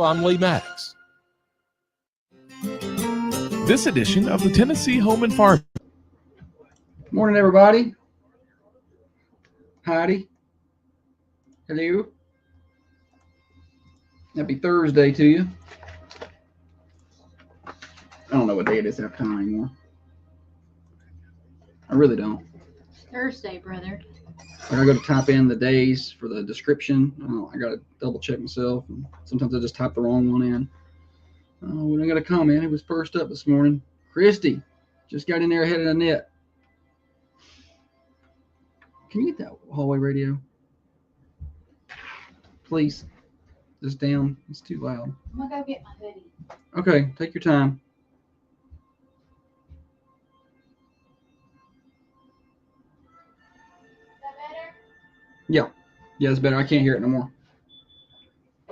Radio, I'm Lee Maddox. This edition of the Tennessee Home and Farm. Morning, everybody. Heidi. Hello. Happy Thursday to you. I don't know what day it is half time anymore. I really don't. Thursday, brother. When I go to type in the days for the description, I got to double check myself. And sometimes I just type the wrong one in. When I got a comment, it was first up this morning. Christy just got in there ahead of the net. Can you get that hallway radio? Please. Just down. It's too loud. I'm going to go get my hoodie. Okay, take your time. Is that better? Yeah. Yeah, it's better. I can't hear it no more.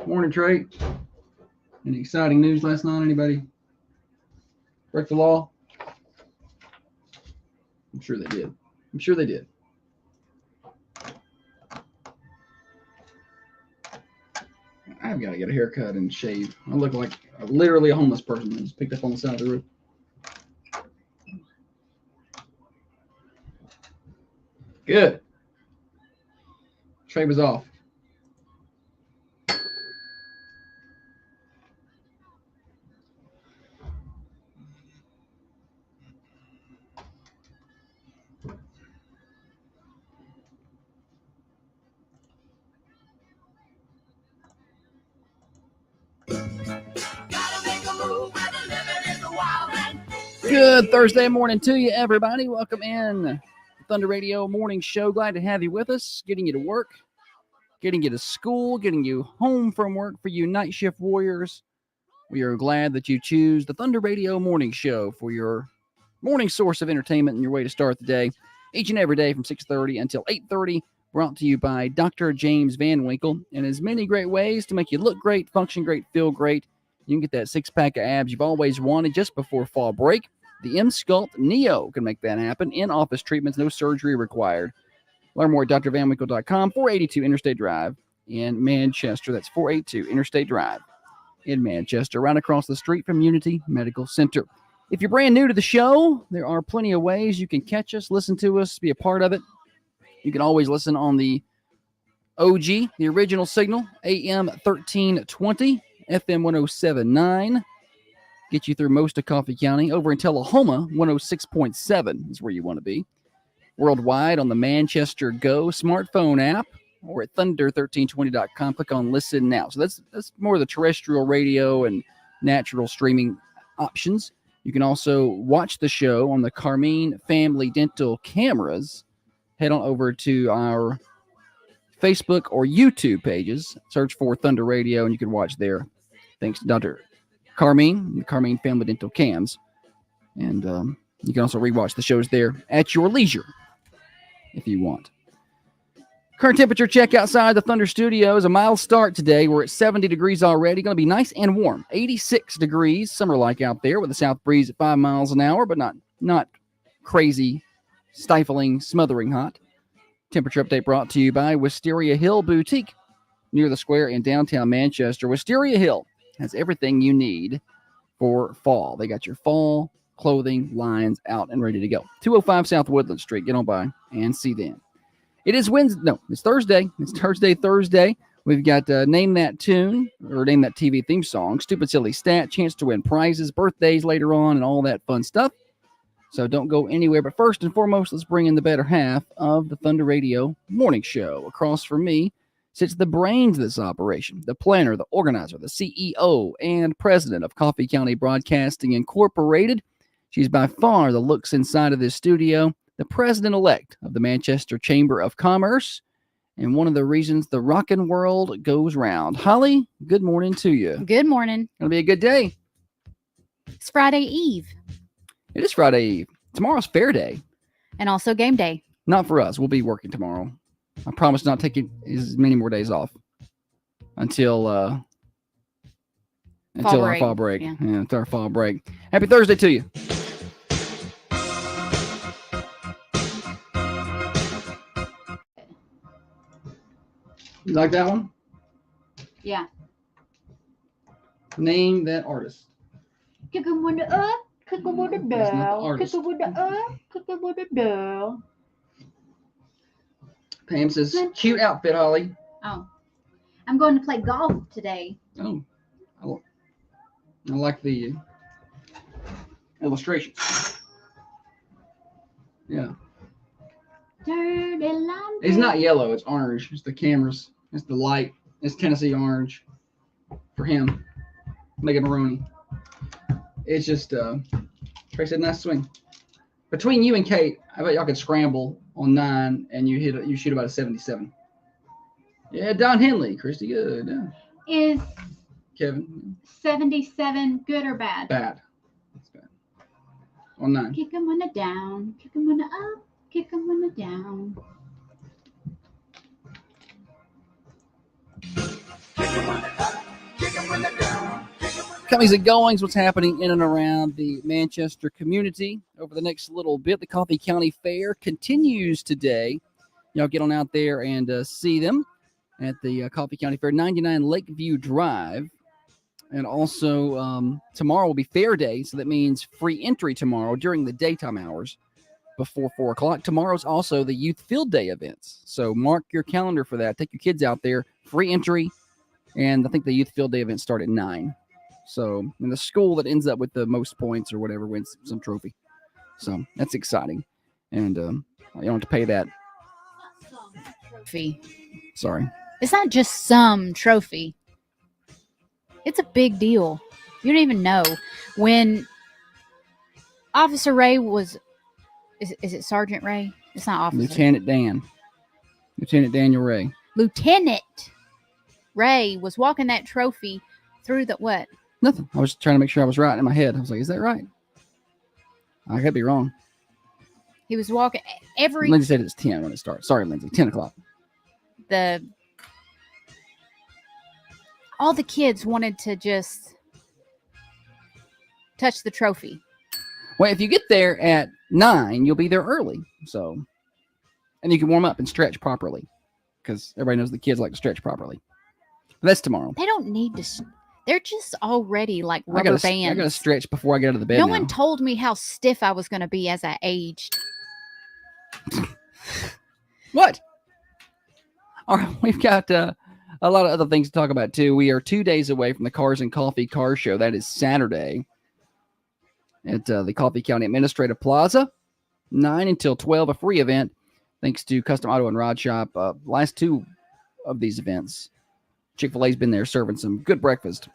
Morning, Trey. Any exciting news last night? Anybody break the law? I'm sure they did. I'm sure they did. I've got to get a haircut and shave. I look like literally a homeless person that just picked up on the side of the roof. Good. Trey was off. Good Thursday morning to you, everybody. Welcome in the Thunder Radio Morning Show. Glad to have you with us, getting you to work, getting you to school, getting you home from work. For you night shift warriors, we are glad that you choose the Thunder Radio Morning Show for your morning source of entertainment and your way to start the day. Each and every day from 6:30 until 8:30, brought to you by Dr. James Van Winkle, and his many great ways to make you look great, function great, feel great. You can get that six-pack of abs you've always wanted just before fall break. The M-Sculpt Neo can make that happen. In-office treatments, no surgery required. Learn more at drvanwinkle.com. 482 Interstate Drive in Manchester. That's 482 Interstate Drive in Manchester, right across the street from Unity Medical Center. If you're brand new to the show, there are plenty of ways you can catch us, listen to us, be a part of it. You can always listen on the OG, the original signal, AM 1320, FM 1079. Get you through most of Coffee County. Over in Tullahoma, 106.7 is where you want to be. Worldwide on the Manchester Go smartphone app or at thunder1320.com. Click on Listen Now. So that's more of the terrestrial radio and natural streaming options. You can also watch the show on the Carmine Family Dental cameras. Head on over to our Facebook or YouTube pages. Search for Thunder Radio, and you can watch there. Thanks to Dr. Carmine, the Carmine Family Dental Cams. And you can also rewatch the shows there at your leisure if you want. Current temperature check outside the Thunder Studios. A mild start today. We're at 70 degrees already. Going to be nice and warm. 86 degrees, summer-like out there with a south breeze at 5 miles an hour, but not crazy, stifling, smothering hot. Temperature update brought to you by Wisteria Hill Boutique near the square in downtown Manchester. Wisteria Hill has everything you need for fall. They got your fall clothing lines out and ready to go. 205 South Woodland Street. Get on by and see them. It is Wednesday. No, it's Thursday. It's Thursday. We've got Name That Tune or Name That TV theme song, Stupid Silly Stat, chance to win prizes, birthdays later on, and all that fun stuff. So don't go anywhere. But first and foremost, let's bring in the better half of the Thunder Radio Morning Show. Across from me sits the brains of this operation, the planner, the organizer, the CEO, and president of Coffee County Broadcasting Incorporated. She's by far the looks inside of this studio, the president-elect of the Manchester Chamber of Commerce, and one of the reasons the rockin' world goes round. Holly, good morning to you. Good morning. Gonna be a good day. It's Friday Eve. It is Friday Eve. Tomorrow's fair day. And also game day. Not for us. We'll be working tomorrow. I promise not taking as many more days off until our fall break. Yeah, until our fall break. Happy Thursday to you. You like that one? Yeah. Name that artist. Kick him with the up, kick him with the That's not the down, artist. kick him with the up, kick him with the down. Pam says, cute outfit, Holly. Oh, I'm going to play golf today. Oh, I like the illustration. Yeah. Dirty laundry. It's not yellow, it's orange. It's the cameras. It's the light. It's Tennessee orange for him. Megan Maroney. It's just Trey said nice swing. Between you and Kate, I bet y'all could scramble on 9 and you shoot about a 77. Yeah, Don Henley, Christy, good. Yeah. Is Kevin. 77 good or bad? Bad. That's bad. On 9. Kick him when the down, kick him when the up, kick him when the down. Comings and goings, what's happening in and around the Manchester community over the next little bit. The Coffee County Fair continues today. Y'all get on out there and see them at the Coffee County Fair, 99 Lakeview Drive. And also tomorrow will be Fair Day, so that means free entry tomorrow during the daytime hours before 4 o'clock. Tomorrow's also the Youth Field Day events, so mark your calendar for that. Take your kids out there, free entry, and I think the Youth Field Day events start at 9. So, and the school that ends up with the most points or whatever wins some trophy. So that's exciting, and you don't have to pay that. Trophy. Sorry. It's not just some trophy. It's a big deal. You don't even know. When Officer Ray was, is it Sergeant Ray? It's not Officer. Lieutenant Daniel Ray. Lieutenant Ray was walking that trophy through the what? Nothing. I was trying to make sure I was right in my head. I was like, is that right? I could be wrong. He was walking every Lindsay said it's 10 when it starts. Sorry, Lindsay. 10 o'clock. All the kids wanted to just touch the trophy. Well, if you get there at 9, you'll be there early. So, and you can warm up and stretch properly because everybody knows the kids like to stretch properly. But that's tomorrow. They don't need to. They're just already like rubber bands. I got to stretch before I get out of the bed. No now. one told me how stiff I was going to be as I aged. What? All right, we've got a lot of other things to talk about too. We are 2 days away from the Cars and Coffee Car Show. That is Saturday at the Coffee County Administrative Plaza, 9 until 12, a free event, thanks to Custom Auto and Rod Shop. Last 2 of these events, Chick-fil-A's been there serving some good breakfast.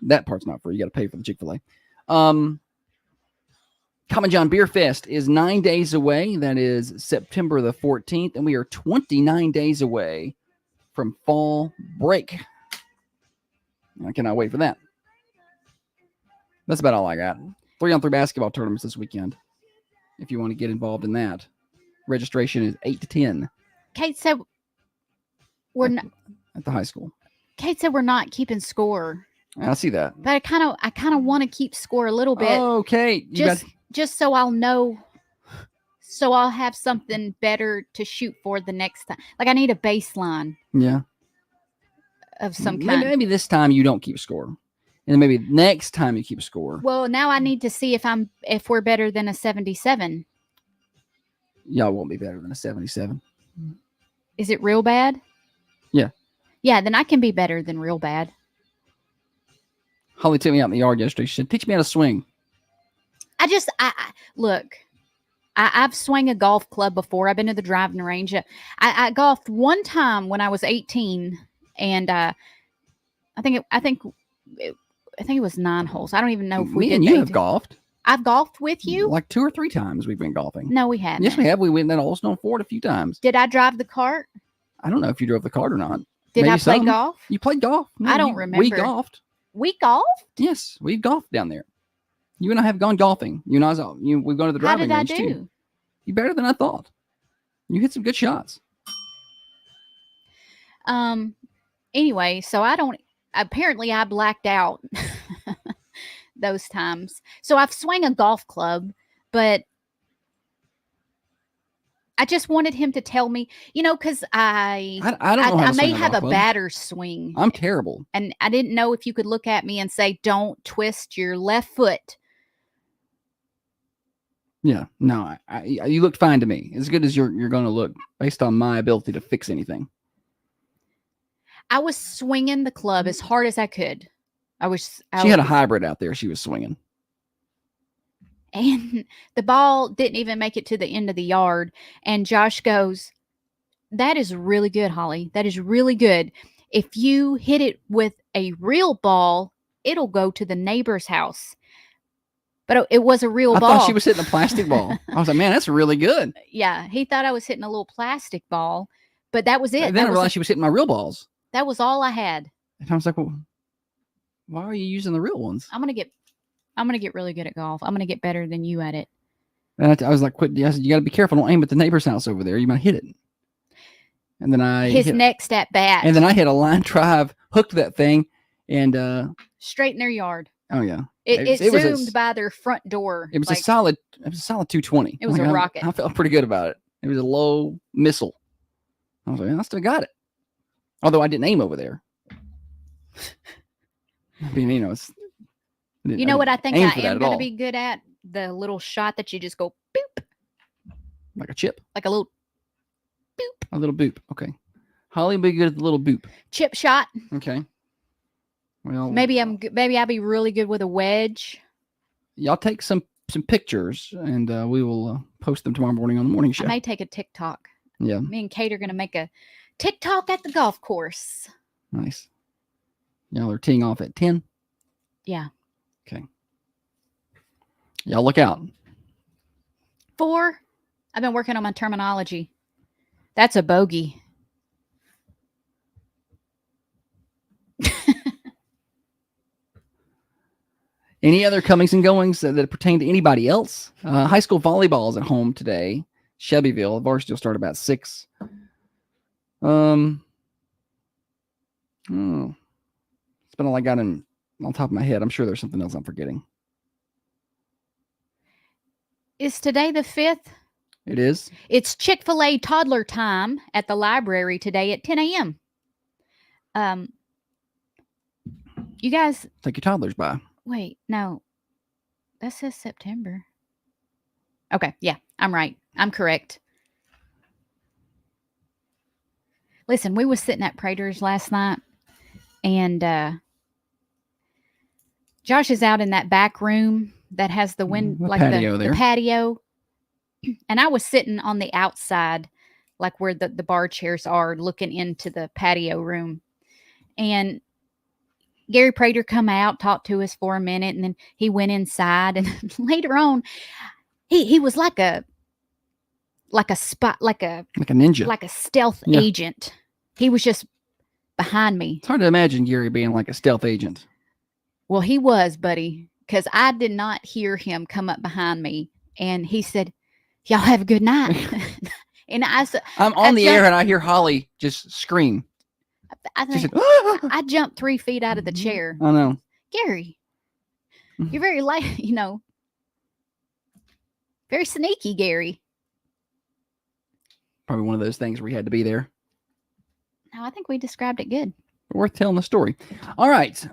That part's not free. You got to pay for the Chick-fil-A. Common John Beer Fest is 9 days away. That is September the 14th, and we are 29 days away from fall break. I cannot wait for that. That's about all I got. 3-on-3 basketball tournaments this weekend. If you want to get involved in that, registration is 8 to 10. Kate said we're not at the high school. Kate said we're not keeping score. I see that. But I kind of want to keep score a little bit. Oh, Kate. Just so I'll know, so I'll have something better to shoot for the next time. Like I need a baseline. Yeah. Of some kind. Maybe this time you don't keep score. And then maybe next time you keep score. Well, now I need to see if we're better than a 77. Y'all won't be better than a 77. Is it real bad? Yeah. Yeah, then I can be better than real bad. Holly took me out in the yard yesterday. She said, teach me how to swing. Look, I've swung a golf club before. I've been to the driving range. I golfed one time when I was 18, and I think it was 9 holes. I don't even know if we did. Me and you have golfed. I've golfed with you like 2 or 3 times. We've been golfing. No, we haven't. Yes, we have. We went in that Old Stone Ford a few times. Did I drive the cart? I don't know if you drove the cart or not. Did I play golf? You played golf. No, I don't remember. We golfed. We golfed? Yes, we've golfed down there. You and I have gone golfing. We've gone to the driving range too. How did I do? You better than I thought. You hit some good shots. Anyway, so apparently I blacked out those times. So I've swung a golf club, but I just wanted him to tell me, because I don't know how I to may swing a have golf a club. batter swing. I'm terrible. And I didn't know if you could look at me and say, don't twist your left foot. Yeah, no, you looked fine to me. As good as you're going to look based on my ability to fix anything. I was swinging the club as hard as I could. She had a hybrid out there. She was swinging. And the ball didn't even make it to the end of the yard. And Josh goes, that is really good, Holly. That is really good. If you hit it with a real ball, it'll go to the neighbor's house. But it was a real ball. I thought she was hitting a plastic ball. I was like, man, that's really good. Yeah, he thought I was hitting a little plastic ball, but that was it. And then I realized she was hitting my real balls. That was all I had. And I was like, well, why are you using the real ones? I'm gonna get really good at golf. I'm gonna get better than you at it. And I was like, quit. I said, you got to be careful. Don't aim at the neighbor's house over there. You might hit it. And then his next at bat. And then I hit a line drive, hooked that thing, and straight in their yard. Oh yeah. It zoomed by their front door. It was a solid 220. It was a rocket. I felt pretty good about it. It was a low missile. I was like, I still got it. Although I didn't aim over there. I mean, it's. You know what I think I am going to be good at? The little shot that you just go boop. Like a chip? Like a little boop. A little boop. Okay. Holly will be good at the little boop. Chip shot. Okay. Well, maybe I'll be really good with a wedge. Y'all take some pictures and we will post them tomorrow morning on the morning show. I may take a TikTok. Yeah. Me and Kate are going to make a TikTok at the golf course. Nice. Y'all are teeing off at 10? Yeah. Okay. Y'all look out. 4. I've been working on my terminology. That's a bogey. Any other comings and goings that pertain to anybody else? High school volleyball is at home today. Shelbyville. Varsity will start about 6. It's been all I got on top of my head. I'm sure there's something else I'm forgetting. Is today the 5th? It is. It's Chick-fil-A toddler time at the library today at 10 a.m. You guys take your toddlers by. Wait, no. That says September. Okay, yeah, I'm right. I'm correct. Listen, we was sitting at Prater's last night, and Josh is out in that back room that has the the patio. And I was sitting on the outside, like where the bar chairs are, looking into the patio room. And Gary Prater come out, talked to us for a minute, and then he went inside. And later on, he was like a ninja, like a stealth agent. He was just behind me. It's hard to imagine Gary being like a stealth agent. Well, he was, buddy, because I did not hear him come up behind me, and he said, "Y'all have a good night." And I said, "I'm on the air, and I hear Holly just scream." I jumped 3 feet out of the chair. I know. Gary, you're very very sneaky, Gary. Probably one of those things where you had to be there. No, I think we described it good. Worth telling the story. All right.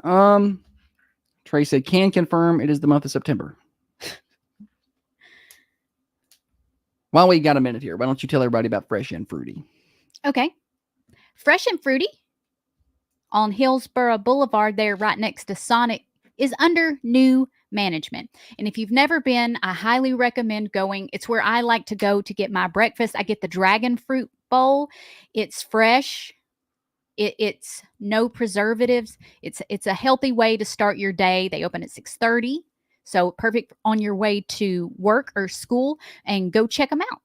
Trey said, can confirm it is the month of September. While we got a minute here, why don't you tell everybody about Fresh and Fruity? Okay. Fresh and Fruity on Hillsborough Boulevard there right next to Sonic is under new management. And if you've never been, I highly recommend going. It's where I like to go to get my breakfast. I get the dragon fruit bowl. It's fresh. It's no preservatives. It's a healthy way to start your day. They open at 6:30. So perfect on your way to work or school, and go check them out.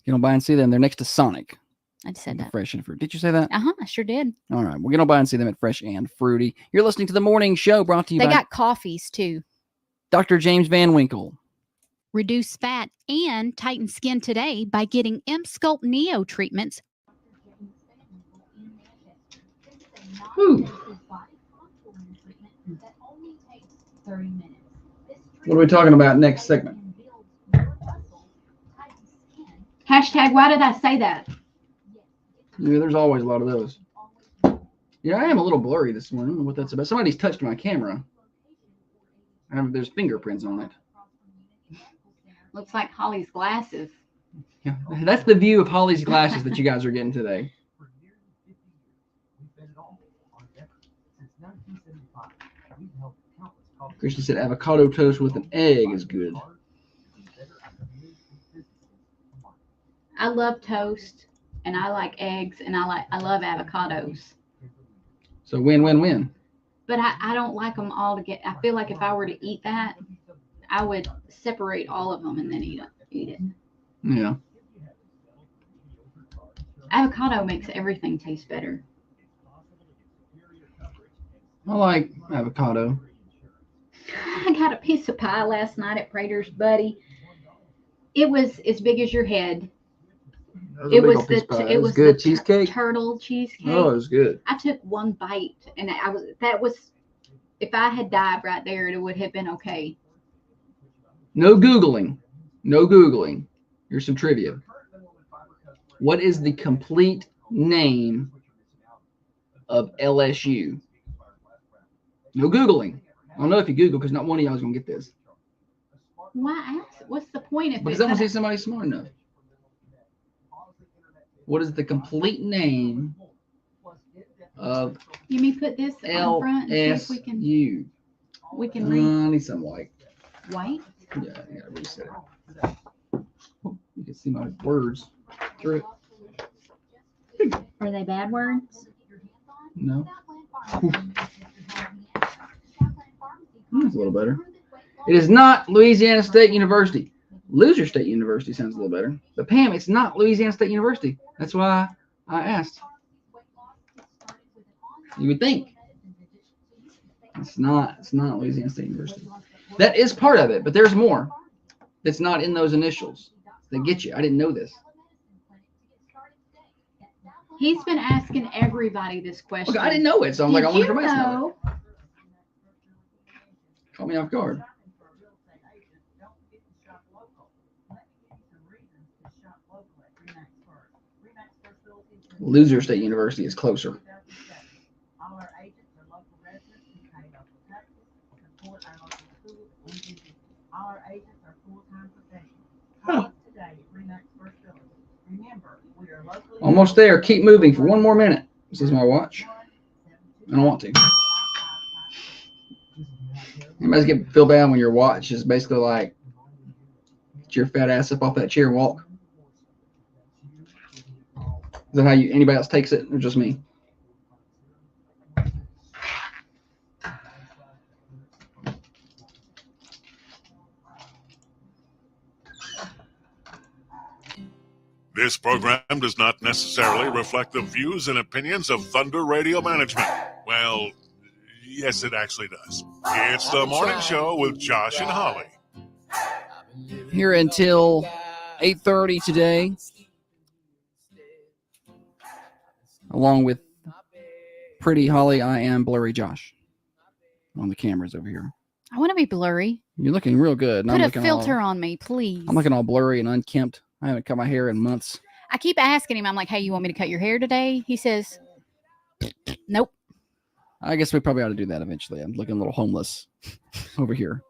Get on by and see them. They're next to Sonic. I just said that. Fresh and Fruity. Did you say that? I sure did. All right. We're going to buy and see them at Fresh and Fruity. You're listening to the morning show brought to you by... They got coffees too. Dr. James Van Winkle. Reduce fat and tighten skin today by getting M-Sculpt Neo treatments. Whew. What are we talking about next segment? Hashtag, why did I say that? Yeah, there's always a lot of those. Yeah, I am a little blurry this morning. I don't know what that's about. Somebody's touched my camera. There's fingerprints on it. Looks like Holly's glasses. Yeah, that's the view of Holly's glasses that you guys are getting today. Christian said avocado toast with an egg is good. I love toast, and I like eggs, and I love avocados. So win. But I don't like them all together. I feel like if I were to eat that, I would separate all of them and then eat it. Yeah. Avocado makes everything taste better. I like avocado. I got a piece of pie last night at Prater's, buddy. It was as big as your head. It was good the cheesecake. Turtle cheesecake. Oh, it was good. I took one bite, and if I had died right there, it would have been okay. No Googling. No Googling. Here's some trivia. What is the complete name of LSU? No Googling. I don't know if you Google because not one of y'all is going to get this. Why ask? What's the point if Because I want to see somebody smart enough. What is the complete name of You may put this on front and see if we can read. I need some white. White? Yeah, I gotta reset it. Oh, you can see my words through it. Are they bad words? No. That's a little better. It is not Louisiana State University. Loser State University sounds a little better. But Pam, it's not Louisiana State University. That's why I asked. You would think. It's not Louisiana State University. That is part of it, but there's more that's not in those initials that get you. I didn't know this. He's been asking everybody this question. Okay, I didn't know it, so I'm like, I wonder if somebody else knows know? it. Caught me off guard. Loser State University is closer. Huh. Almost there. Keep moving for one more minute. This is my watch. I don't want to. Anybody feel bad when your watch is basically like, get your fat ass up off that chair and walk? Is that how anybody else takes it, or just me? This program does not necessarily reflect the views and opinions of Thunder Radio Management. Well, yes, it actually does. It's the morning show with Josh and Holly. Here until 8:30 today, along with pretty Holly, I am blurry Josh on the cameras over here. I want to be blurry. You're looking real good. Put a filter on me, please. I'm looking all blurry and unkempt. I haven't cut my hair in months. I keep asking him, I'm like, hey, you want me to cut your hair today? He says, nope. I guess we probably ought to do that eventually. I'm looking a little homeless over here.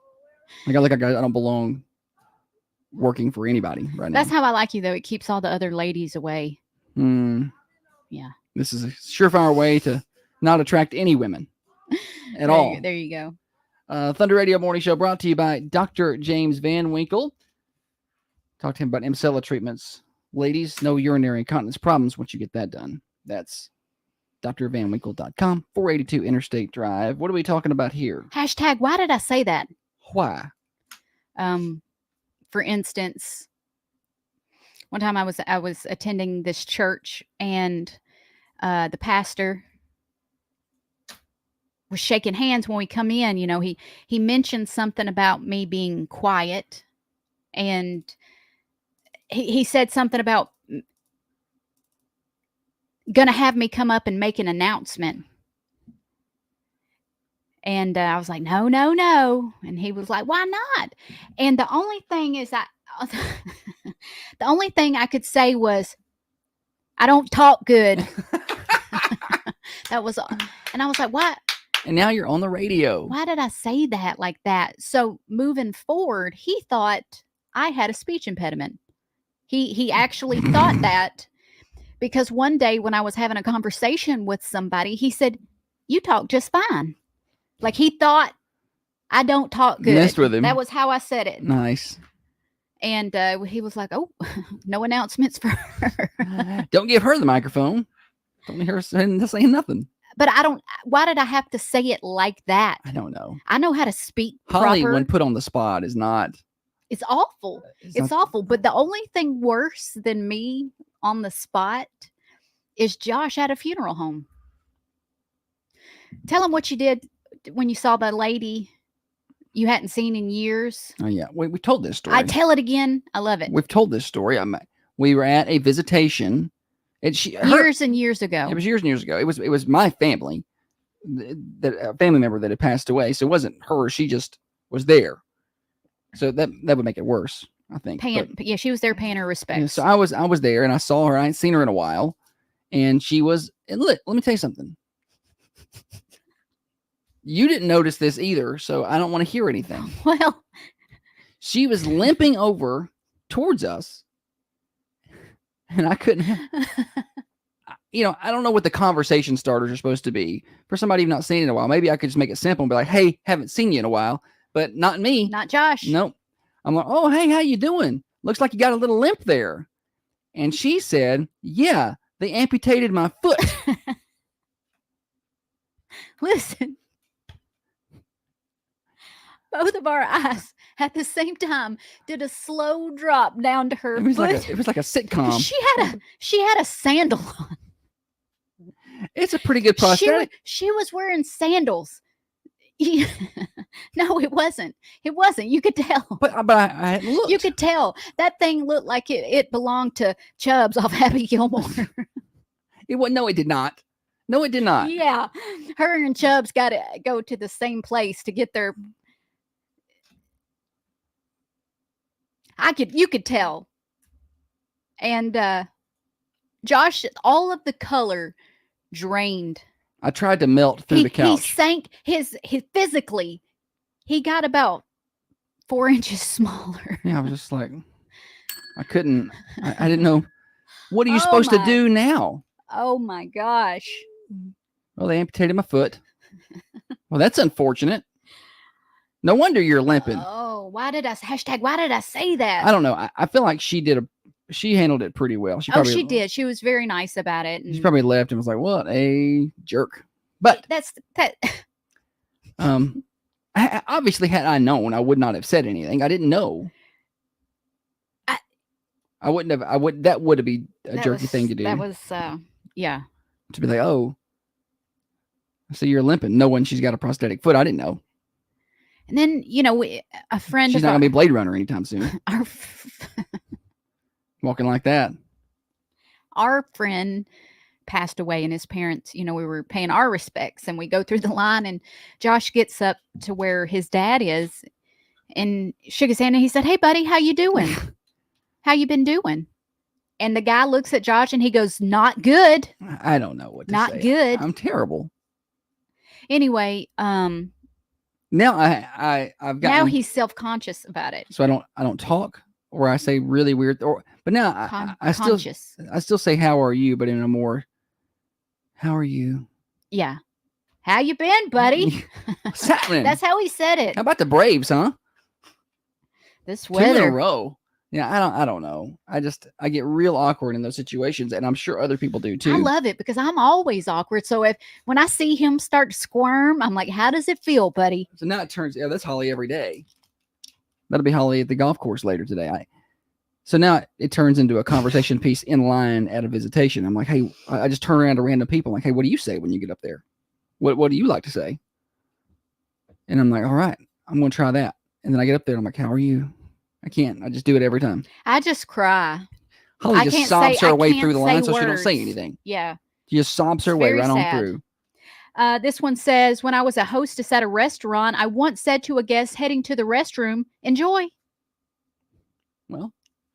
I don't belong working for anybody right now. That's how I like you, though. It keeps all the other ladies away. Yeah. This is a surefire way to not attract any women at all. There you go. Thunder Radio Morning Show brought to you by Dr. James Van Winkle. Talk to him about Emcella treatments. Ladies, no urinary incontinence problems once you get that done. That's drvanwinkle.com, 482 Interstate Drive. What are we talking about here? Hashtag, why did I say that? Why? For instance, one time I was attending this church, and the pastor was shaking hands when we come in. You know, he mentioned something about me being quiet, and he said something about gonna have me come up and make an announcement. And I was like, no. And he was like, why not? And the only thing is the The only thing I could say was, I don't talk good. That was, and I was like, what? And now you're on the radio. Why did I say that like that? So moving forward, he thought I had a speech impediment. He actually thought that, because one day when I was having a conversation with somebody, he said, "You talk just fine." Like he thought I don't talk good. Messed with him. That was how I said it. Nice. And he was like, "Oh, no announcements for her." Don't give her the microphone. Don't let her saying nothing. But I don't. Why did I have to say it like that? I don't know. I know how to speak Holly, proper. when put on the spot, is not. It's awful. It's awful. But the only thing worse than me on the spot is Josh at a funeral home. Tell him what you did when you saw the lady you hadn't seen in years. Oh yeah, we told this story. I tell it again. I love it. We've told this story. We were at a visitation. Years and years ago. It was years and years ago. It was my family, that a family member that had passed away. So it wasn't her. She just was there. So that would make it worse, I think. Yeah, she was there paying her respects. Yeah, so I was there and I saw her. I hadn't seen her in a while, and she was. And look, let me tell you something. You didn't notice this either, so I don't want to hear anything. Well, she was limping over towards us, and I couldn't. I don't know what the conversation starters are supposed to be for somebody you've not seen in a while. Maybe I could just make it simple and be like, "Hey, haven't seen you in a while," but not me. Not Josh. Nope. I'm like, "Oh, hey, how you doing? Looks like you got a little limp there." And she said, "Yeah, they amputated my foot." Listen. Both of our eyes at the same time did a slow drop down to her foot. It was like a sitcom. She had a sandal on. It's a pretty good prosthetic. She was wearing sandals. No, it wasn't. It wasn't. You could tell. But I looked. You could tell. That thing looked like it belonged to Chubbs off Happy Gilmore. No, it did not. No, it did not. Yeah. Her and Chubbs got to go to the same place to get their... You could tell. And Josh, all of the color drained. I tried to melt through the couch. He sank his physically. He got about 4 inches smaller. Yeah, I was just like, I couldn't. I didn't know. What are you supposed to do now? Oh my gosh. Well, they amputated my foot. Well, that's unfortunate. No wonder you're limping. Oh, why did I say that? I don't know. I feel like she handled it pretty well. She did. She was very nice about it. She probably left and was like, "What a jerk." But that. Obviously, had I known, I would not have said anything. I didn't know. I wouldn't have. That would have been a jerky thing to do. That was, yeah. To be like, "Oh, so you're limping," knowing she's got a prosthetic foot. I didn't know. And then, a friend. She's not gonna be Blade Runner anytime soon. Walking like that. Our friend passed away, and his parents, we were paying our respects, and we go through the line, and Josh gets up to where his dad is and shook his hand, and he said, "Hey buddy, how you doing? How you been doing?" And the guy looks at Josh and he goes, "Not good." I don't know what to say. Not good. I'm terrible. Anyway, now I've got. Now he's self-conscious about it. So I don't talk, or I say really weird, but now I still say "How are you?" but in a more, "How are you?" Yeah. How you been, buddy? What's happening? That's how he said it. How about the Braves, huh? This 2 in weather. a row. Yeah, I don't know. I get real awkward in those situations, and I'm sure other people do too. I love it because I'm always awkward. So when I see him start to squirm, I'm like, "How does it feel, buddy?" So now it turns, that's Holly every day. That'll be Holly at the golf course later today. So now it turns into a conversation piece in line at a visitation. I'm like, "Hey," I just turn around to random people. I'm like, "Hey, what do you say when you get up there? What do you like to say?" And I'm like, "All right, I'm going to try that." And then I get up there and I'm like, "How are you?" I can't. I just do it every time. I just cry. Holly just sobs her way through the line so she don't say anything. Yeah. She just sobs her way right on through. This one says, "When I was a hostess at a restaurant, I once said to a guest heading to the restroom, 'Enjoy.'" Well,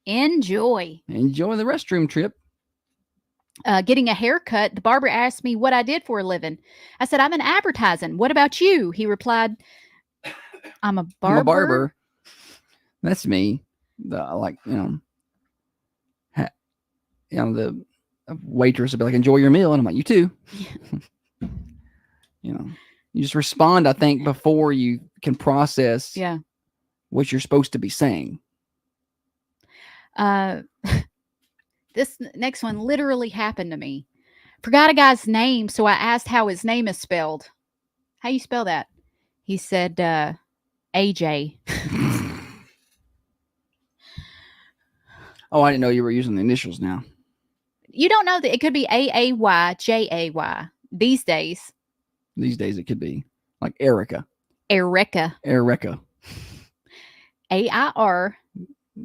Enjoy. Enjoy the restroom trip. Getting a haircut, the barber asked me what I did for a living. I said, I'm in advertising. What about you? He replied, I'm a barber. I'm a barber. That's me. The waitress would be like, enjoy your meal. And I'm like, you too. You just respond, I think, before you can process what you're supposed to be saying. This next one literally happened to me. Forgot a guy's name, so I asked how his name is spelled. How you spell that? He said AJ. Oh, I didn't know you were using the initials now. You don't know that it could be AAY, these days. These days it could be like Erica. Erica. Erica. AIR.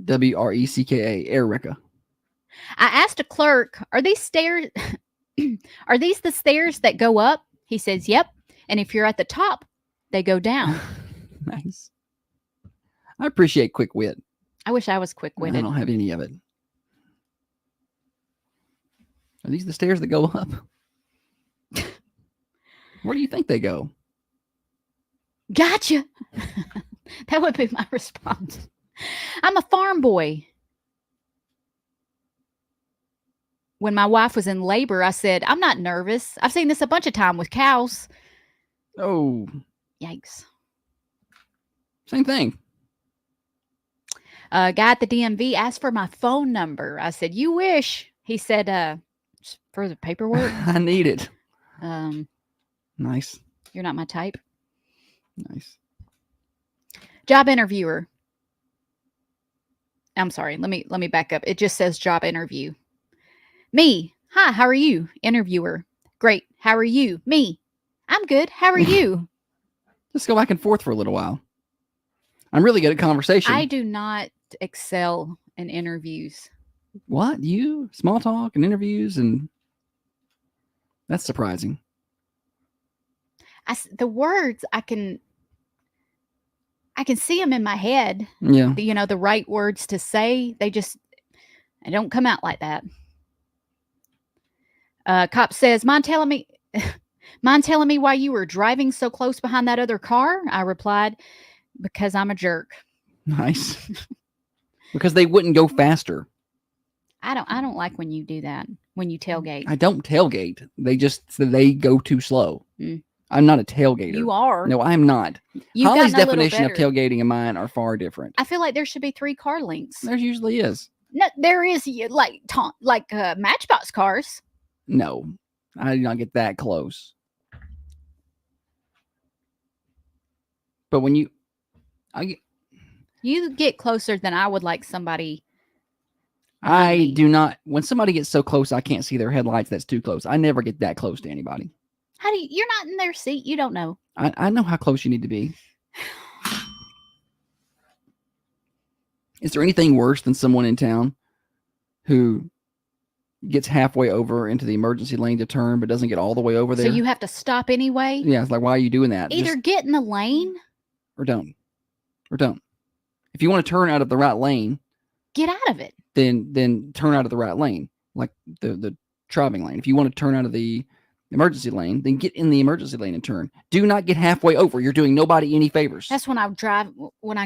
WRECKA. Erica. I asked a clerk, are these stairs are these the stairs that go up? He says, yep. And if you're at the top, they go down. Nice. I appreciate quick wit. I wish I was quick-witted. I don't have any of it. Are these the stairs that go up? Where do you think they go? Gotcha. That would be my response. I'm a farm boy. When my wife was in labor, I said, I'm not nervous. I've seen this a bunch of times with cows. Oh. Yikes. Same thing. Guy at the DMV asked for my phone number. I said, you wish. He said, for the paperwork. I need it. Nice. You're not my type. Nice. Job interviewer. I'm sorry. Let me back up. It just says job interview. Me. Hi, how are you? Interviewer. Great. How are you? Me. I'm good. How are you? Just go back and forth for a little while. I'm really good at conversation. I do not excel in interviews. What? You? Small talk and interviews, and that's surprising. The words, I can see them in my head. Yeah. The right words to say. They don't come out like that. Cop says, mind telling me why you were driving so close behind that other car? I replied, because I'm a jerk. Nice. Because they wouldn't go faster. I don't like when you do that, when you tailgate. I don't tailgate. They go too slow. I'm not a tailgater. You are. No, I'm not. You've Holly's gotten a little definition of better. tailgating and mine are far different. I feel like there should be 3 car lengths. There usually is. No, there is like Matchbox cars. No, I did not get that close. But when you get closer than I would like somebody. I do not. When somebody gets so close, I can't see their headlights. That's too close. I never get that close to anybody. You're not in their seat. You don't know. I know how close you need to be. Is there anything worse than someone in town who gets halfway over into the emergency lane to turn, but doesn't get all the way over there? So you have to stop anyway? Yeah, it's like, why are you doing that? Either get in the lane. Or don't. If you want to turn out of the right lane, get out of it. Then turn out of the right lane, like the driving lane. If you want to turn out of the emergency lane, then get in the emergency lane and turn. Do not get halfway over. You're doing nobody any favors. That's when I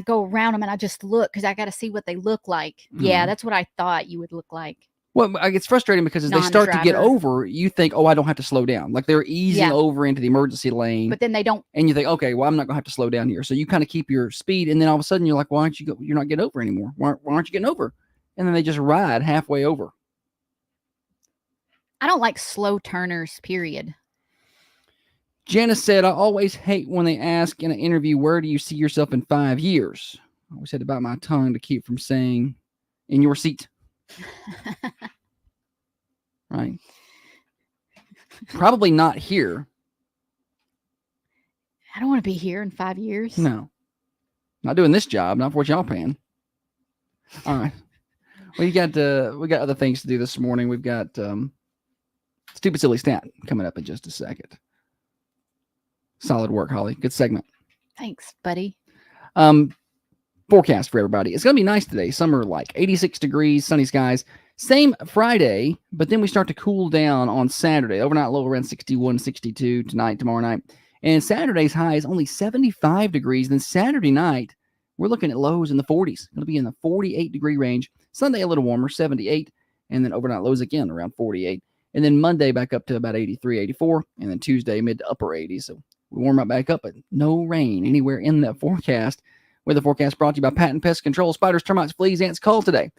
go around them and I just look because I got to see what they look like. Yeah, that's what I thought you would look like. Well, it's frustrating because as they start to get over, you think, oh, I don't have to slow down. Like they're easing over into the emergency lane. But then they don't. And you think, okay, well, I'm not going to have to slow down here. So you kind of keep your speed. And then all of a sudden you're like, why aren't you're not getting over anymore? Why aren't you getting over? And then they just ride halfway over. I don't like slow turners, period. Janice said, I always hate when they ask in an interview, where do you see yourself in 5 years? I always had to bite my tongue to keep from saying, in your seat. Right. Probably not here. I don't want to be here in 5 years. No. Not doing this job. Not for what y'all paying. All right. We got other things to do this morning. We've got Stupid Silly Stat coming up in just a second. Solid work, Holly. Good segment. Thanks, buddy. forecast for everybody. It's going to be nice today. Summer like 86 degrees, sunny skies. Same Friday, but then we start to cool down on Saturday. Overnight low around 61, 62 tonight, tomorrow night. And Saturday's high is only 75 degrees. Then Saturday night, we're looking at lows in the 40s. It'll be in the 48 degree range. Sunday a little warmer, 78. And then overnight lows again around 48. And then Monday back up to about 83, 84. And then Tuesday mid to upper 80s. So we warm up back up, but no rain anywhere in that forecast. Weather forecast brought to you by Patent Pest Control. Spiders, termites, fleas, ants, call today.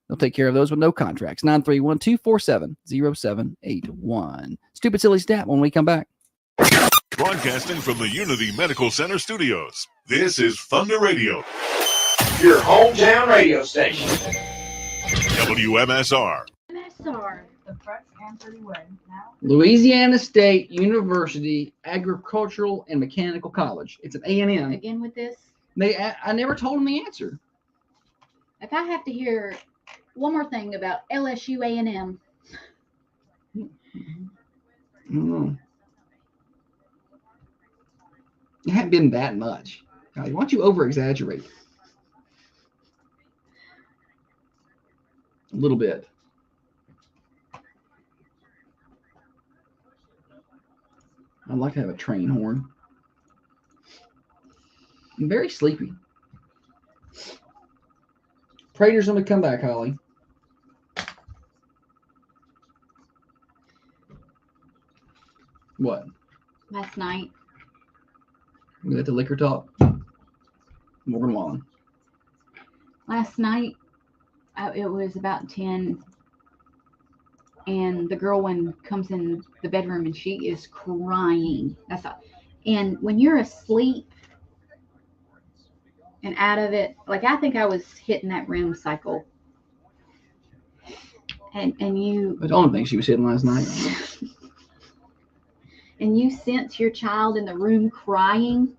They'll take care of those with no contracts. 931-247-0781. Stupid Silly Stat when we come back. Broadcasting from the Unity Medical Center studios. This is Thunder Radio. Your hometown radio station. WMSR. WMSR, the press and 31. Now, Louisiana State University Agricultural and Mechanical College. It's an A&M. Again with this. I never told them the answer. If I have to hear one more thing about LSU A&M. I don't know. It hadn't been that much. Why don't you over-exaggerate? A little bit. I'd like to have a train horn. I'm very sleepy. Prater's on the comeback, Holly. What? Last night. We let the liquor talk. Morgan Wallen. Last night, it was about 10, and the girl one comes in the bedroom and she is crying. That's all. And when you're asleep and out of it, like I think I was hitting that REM cycle. And you. I don't think she was hitting last night. And you sense your child in the room crying.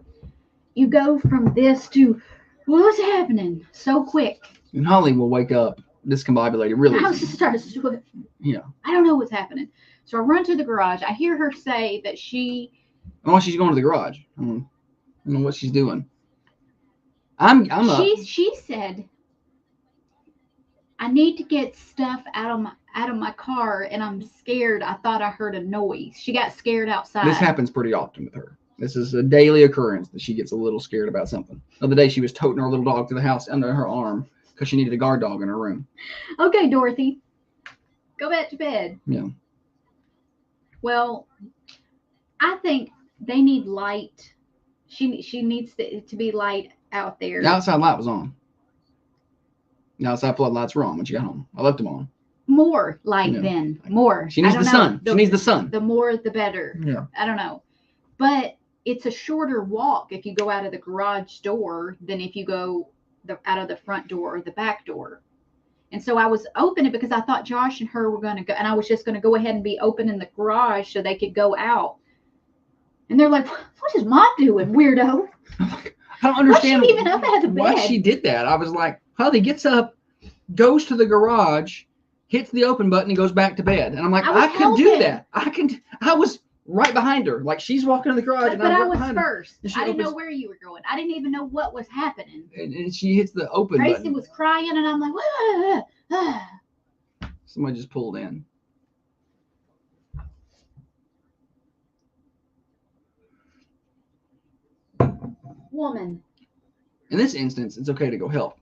You go from this to what's happening so quick. And Holly will wake up discombobulated, really. I was just started to. Yeah. I don't know what's happening. So I run to the garage. I hear her say that she. Oh, she's going to the garage. I don't know what she's doing. She said, I need to get stuff out of my car, and I'm scared. I thought I heard a noise. She got scared outside. This happens pretty often with her. This is a daily occurrence that she gets a little scared about something. The other day, she was toting her little dog to the house under her arm because she needed a guard dog in her room. Okay, Dorothy, go back to bed. Yeah. Well, I think they need light. She needs to be light out there. The outside light was on. The outside floodlights were on when she got home. I left them on. More light Yeah. then. More. She needs the sun. She needs the sun. The more, the better. Yeah. I don't know. But it's a shorter walk if you go out of the garage door than if you go out of the front door or the back door. And so I was opening because I thought Josh and her were going to go, and I was just going to go ahead and be open in the garage so they could go out. And they're like, what is Mom doing, weirdo? I don't understand why she even up out of the bed? Why she did that. I was like, Holly gets up, goes to the garage, hits the open button, and goes back to bed. And I'm like, I can do that. I was right behind her. Like she's walking in the garage. But I was behind her. first. I didn't know where you were going. I didn't even know what was happening. And she hits the open Gracie button. was crying, and I'm like, ah, ah. Somebody just pulled in. Woman. In this instance, it's okay to go help.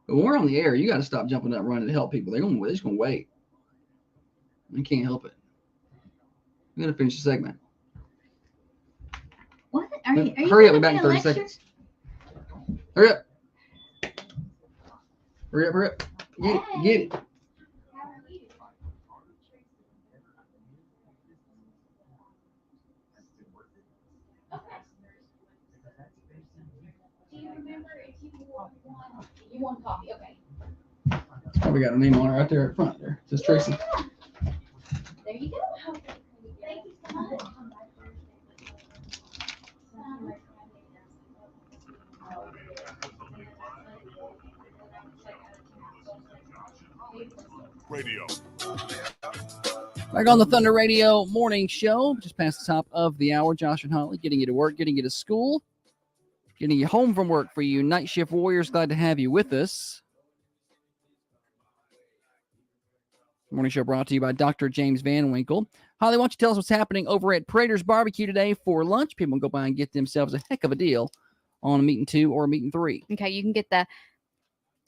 But when we're on the air, you got to stop jumping up, running to help people. They're just going to wait. You can't help it. I'm going to finish the segment. What? Are you Hurry up. We're giving back in me a 30 lecture? seconds. Hurry up. Hurry up. Hurry up. Get it. Get it. Do you remember if you want coffee? Okay. Probably got her name on it right there at front there. It says Tracy. There you go. Thank you so much. Radio. Back on the Thunder Radio morning show, just past the top of the hour. Josh and Holly getting you to work, getting you to school, Getting you home from work for you night shift warriors. Glad to have you with us. Morning show brought to you by Dr. James Van Winkle. Holly, why don't you tell us what's happening over at Prater's Barbecue today for lunch? People can go by and get themselves a heck of a deal on a meat and 2 or a meat and 3. Okay, you can get the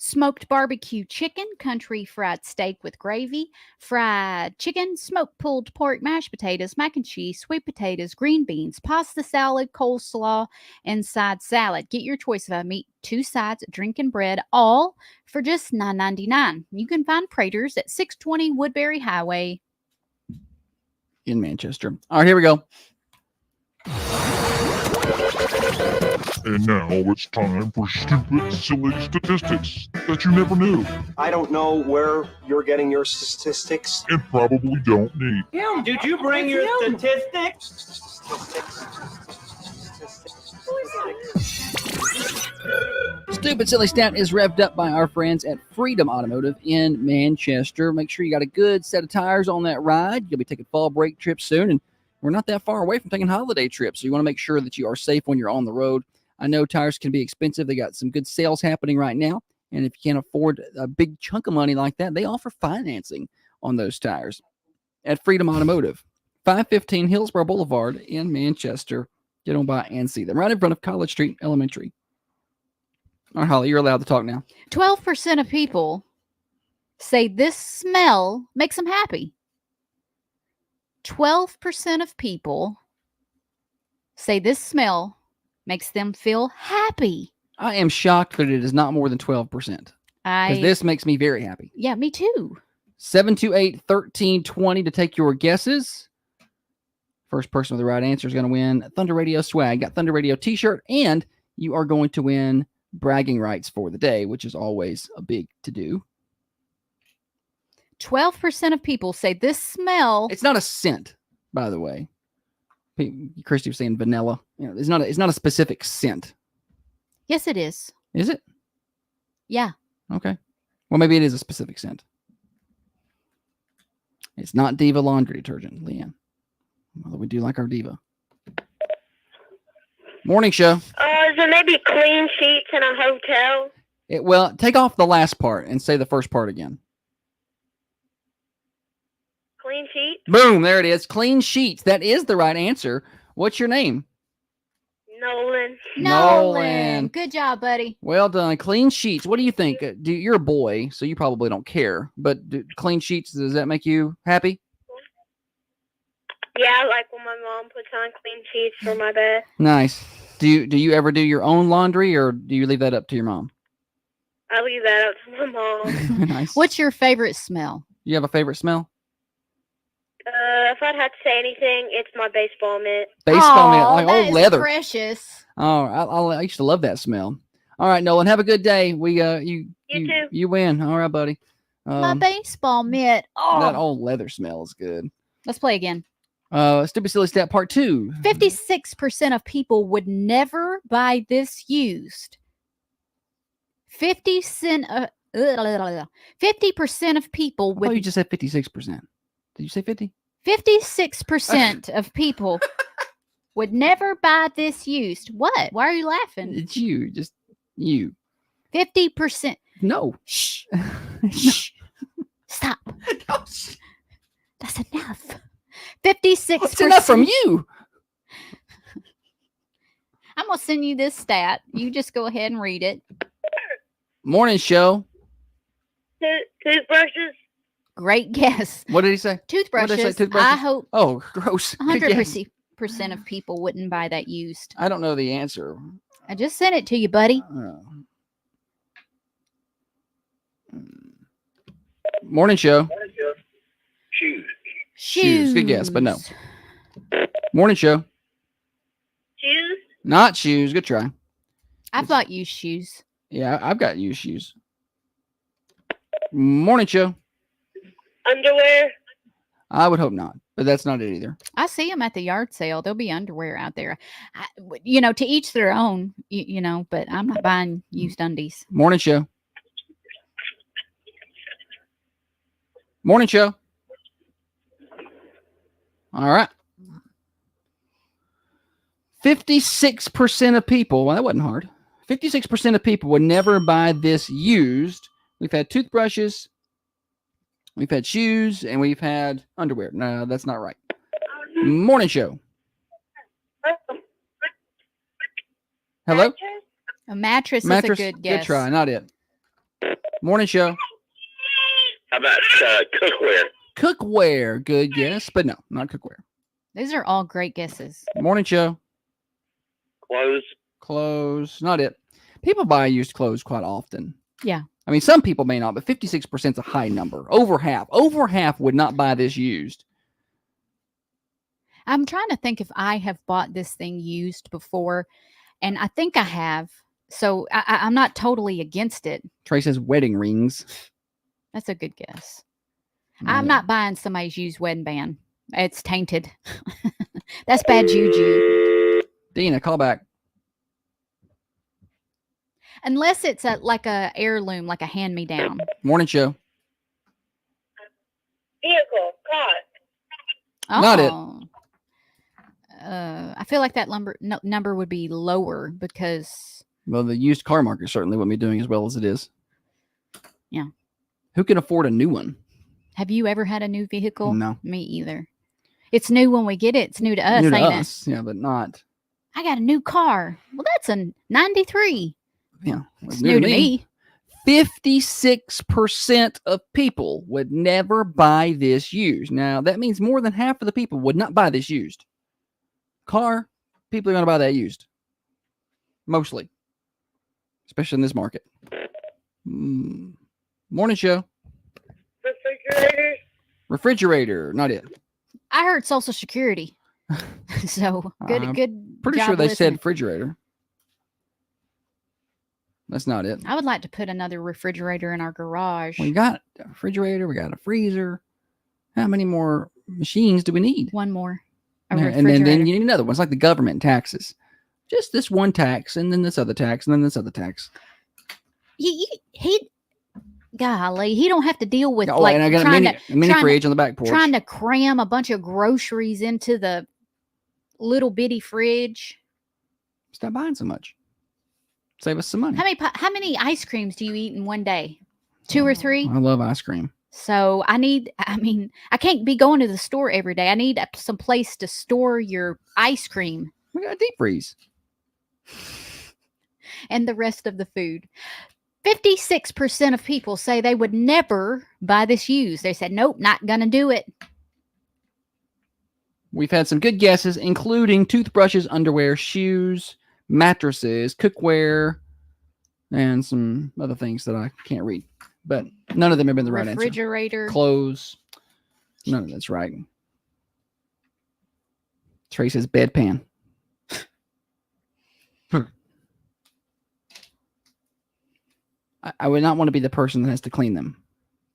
smoked barbecue chicken, country fried steak with gravy, fried chicken, smoked pulled pork, mashed potatoes, mac and cheese, sweet potatoes, green beans, pasta salad, coleslaw, and side salad. Get your choice of a meat, 2 sides, drink and bread, all for just $9.99. You can find Prater's at 620 Woodbury Highway In Manchester. All right, here we go. And now it's time for stupid, silly statistics that you never knew I don't know where you're getting your statistics. and probably don't need. Kim, did you bring your statistics? Stupid Silly Stat is revved up by our friends at Freedom Automotive in Manchester. Make sure you got a good set of tires on that ride. You'll be taking fall break trips soon, and we're not that far away from taking holiday trips, so you want to make sure that you are safe when you're on the road. I know tires can be expensive. They got some good sales happening right now, and if you can't afford a big chunk of money like that, they offer financing on those tires at Freedom Automotive, 515 Hillsborough Boulevard in Manchester. Get on by and see them right in front of College Street Elementary. All right, Holly, you're allowed to talk now. 12% of people say this smell makes them happy. 12% of people say this smell makes them feel happy. I am shocked that it is not more than 12%, because this makes me very happy. Yeah, me too. 728-1320 to take your guesses. First person with the right answer is going to win Thunder Radio swag. Got Thunder Radio t-shirt, and you are going to win bragging rights for the day, which is always a big to-do. 12% of people say this smell. It's not a scent, by the way. Christy was saying vanilla. You know, it's not a specific scent. Yes, it is. Is it? Yeah. Okay. Well, maybe it is a specific scent. It's not Diva laundry detergent, Leanne. Although we do like our Diva. Morning show. Is it maybe clean sheets in a hotel? Well, take off the last part and say the first part again. Clean sheets? Boom, there it is. Clean sheets. That is the right answer. What's your name? Nolan. Nolan. Good job, buddy. Well done. Clean sheets. What do you think? You're a boy, so you probably don't care. But clean sheets, does that make you happy? Yeah, I like when my mom puts on clean sheets for my bed. Nice. Do you ever do your own laundry, or do you leave that up to your mom? I leave that up to my mom. Nice. What's your favorite smell? You have a favorite smell? If I'd have to say anything, it's my baseball mitt. Baseball mitt, like that old is leather. Precious. Oh, I used to love that smell. All right, Nolan, have a good day. You too. You win. All right, buddy. My baseball mitt. Oh, That old leather smell is good. let's play again. Stupid Silly Stat Part 2. 56% of people would never buy this used. 50% of people Oh, you would. just said 56%. Did you say 50? 56% of people would never buy this used. What? Why are you laughing? It's you. Just you. 50%. No. Shh. Shh. Stop. No, shh. That's enough. 56%. What's enough from you? I'm going to send you this stat. You just go ahead and read it. Morning show. Toothbrushes? Great guess. What did he say? Toothbrushes. What did I say? Toothbrushes? I hope Oh, gross. 100% of people wouldn't buy that used. I don't know the answer. I just sent it to you, buddy. Morning show. Shoes. Good guess, but no. Morning show. Shoes? Not shoes. Good try. I've got used shoes. Yeah, I've got used shoes. Morning show. Underwear? I would hope not, but that's not it either. I see them at the yard sale. There'll be underwear out there. To each their own, but I'm not buying used undies. Morning show. Morning show. All right. 56% of people, well, that wasn't hard. 56% of people would never buy this used. We've had toothbrushes, we've had shoes, and we've had underwear. No, that's not right. Morning show. Hello? A mattress is a good guess. Good try, not it. Morning show. How about cookware? Cookware, good guess, but no, not cookware. These are all great guesses. Morning show. Clothes, not it. People buy used clothes quite often. Yeah. I mean, some people may not, but 56% is a high number. Over half would not buy this used. I'm trying to think if I have bought this thing used before, and I think I have. So I'm not totally against it. Trey says wedding rings. That's a good guess. I'm not buying somebody's used wedding band. It's tainted. That's bad juju. Dina, call back. Unless it's like a heirloom, like a hand-me-down. Morning show. Vehicle, car. Not it. I feel like that number would be lower because... Well, the used car market certainly wouldn't be doing as well as it is. Yeah. Who can afford a new one? Have you ever had a new vehicle? No. Me either. It's new when we get it. It's new to us, ain't it? Yeah, but not. I got a new car. Well, that's a 93. Yeah. It's new to me. 56% of people would never buy this used. Now, that means more than half of the people would not buy this used. Car, people are going to buy that used. Mostly. Especially in this market. Morning show. Refrigerator, not it. I heard Social Security. So good. Pretty job sure they listening. said refrigerator. That's not it. I would like to put another refrigerator in our garage. We got a refrigerator. We got a freezer. How many more machines do we need? One more. And then you need another one. It's like the government taxes. Just this one tax, and then this other tax, and then this other tax. Golly, he don't have to deal with And I got a mini fridge on the back porch. Trying to cram a bunch of groceries into the little bitty fridge. Stop buying so much. Save us some money. How many ice creams do you eat in one day? 2 or 3? I love ice cream. So I can't be going to the store every day. I need some place to store your ice cream. We got a deep freeze. And the rest of the food. 56% of people say they would never buy this used. They said, nope, not going to do it. We've had some good guesses, including toothbrushes, underwear, shoes, mattresses, cookware, and some other things that I can't read. But none of them have been the right answer. Refrigerator. Clothes. None of that's right. Trey says bedpan. I would not want to be the person that has to clean them.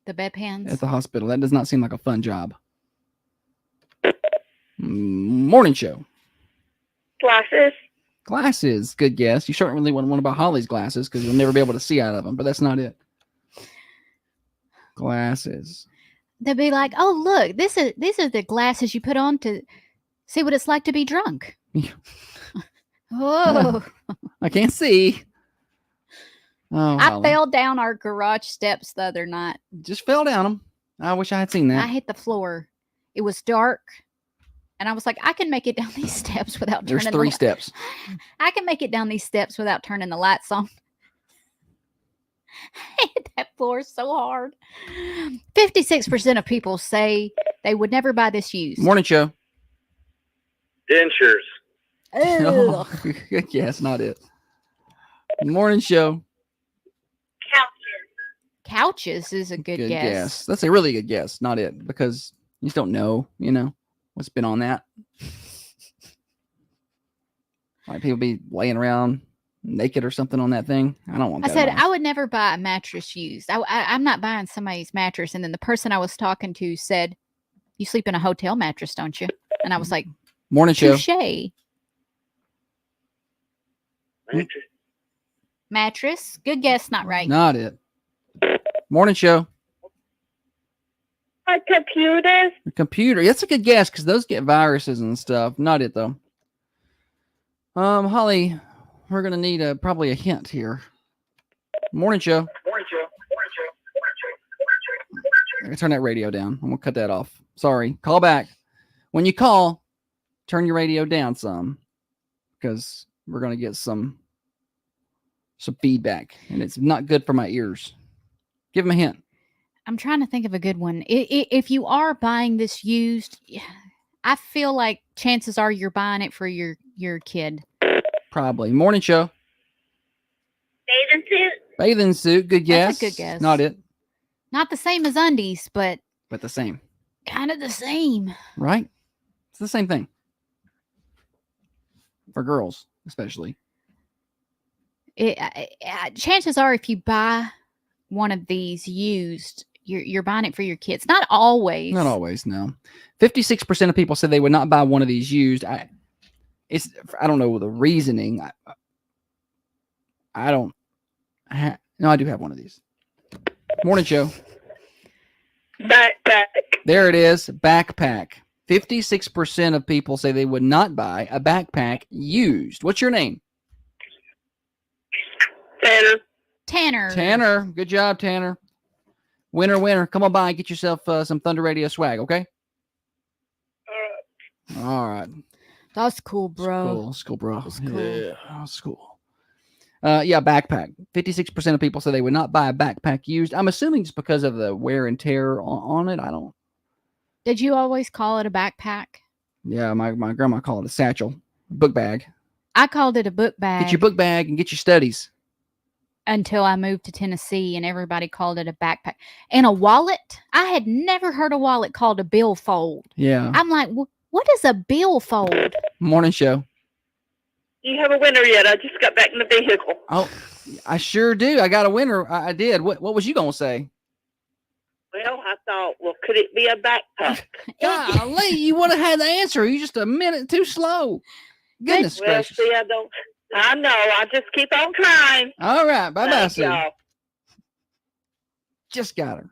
The bedpans? At the hospital. That does not seem like a fun job. Morning show. Glasses. Good guess. You certainly wouldn't want to buy Holly's glasses because you'll never be able to see out of them, but that's not it. Glasses. They'll be like, oh, look, these are the glasses you put on to see what it's like to be drunk. Oh. I can't see. Oh, I fell down our garage steps the other night. Just fell down them. I wish I had seen that. I hit the floor. It was dark. And I was like, I can make it down these steps without turning the lights on. There's 3 steps. I can make it down these steps without turning the lights on. I hit that floor so hard. 56% of people say they would never buy this used. Morning show. Dentures. Oh, yes, not it. Morning show. Couches is a good guess. That's a really good guess. Not it, because you just don't know, what's been on that. Like people be laying around naked or something on that thing. I don't want that. I said I would never buy a mattress used. I'm not buying somebody's mattress. And then the person I was talking to said, you sleep in a hotel mattress, don't you? And I was like, morning show. Touché. Mattress. Good guess. Not right. Not it. Morning show. A computer. A computer. That's a good guess because those get viruses and stuff. Not it though. Holly, we're gonna need probably a hint here. Morning show. I'm gonna turn that radio down. I'm gonna cut that off. Sorry. Call back. When you call, turn your radio down some, because we're gonna get some feedback, and it's not good for my ears. Give them a hint. I'm trying to think of a good one. If you are buying this used, I feel like chances are you're buying it for your kid. Probably. Morning show. Bathing suit? Bathing suit. Good guess. That's a good guess. Not it, Not the same as undies, but the same. kind of the same. Right? It's the same thing. For girls, especially. Chances are, if you buy one of these used, you're buying it for your kids. Not always. Not always, no. 56% of people said they would not buy one of these used. I don't know the reasoning. I don't. No, I do have one of these. Morning show. Backpack. There it is. Backpack. 56% of people say they would not buy a backpack used. What's your name? Tanner. Good job, Tanner. Winner. Come on by and get yourself some Thunder Radio swag, okay? All right. That's cool, bro. That's cool, bro. That's cool. Yeah, that's cool. Backpack. 56% of people say they would not buy a backpack used. I'm assuming just because of the wear and tear on it. I don't. Did you always call it a backpack? Yeah, my grandma called it a satchel, book bag. I called it a book bag. Get your book bag and get your studies. Until I moved to Tennessee, and everybody called it a backpack. And a wallet? I had never heard a wallet called a billfold. Yeah. I'm like, what is a billfold? Morning show. You have a winner yet? I just got back in the vehicle. Oh, I sure do. I got a winner. I did. What was you gonna say? Well, I thought, could it be a backpack? Golly, you would have had the answer. You just a minute too slow. Goodness gracious. See, I know. I just keep on trying. All right. Bye-bye, Sue. Y'all. Just got her.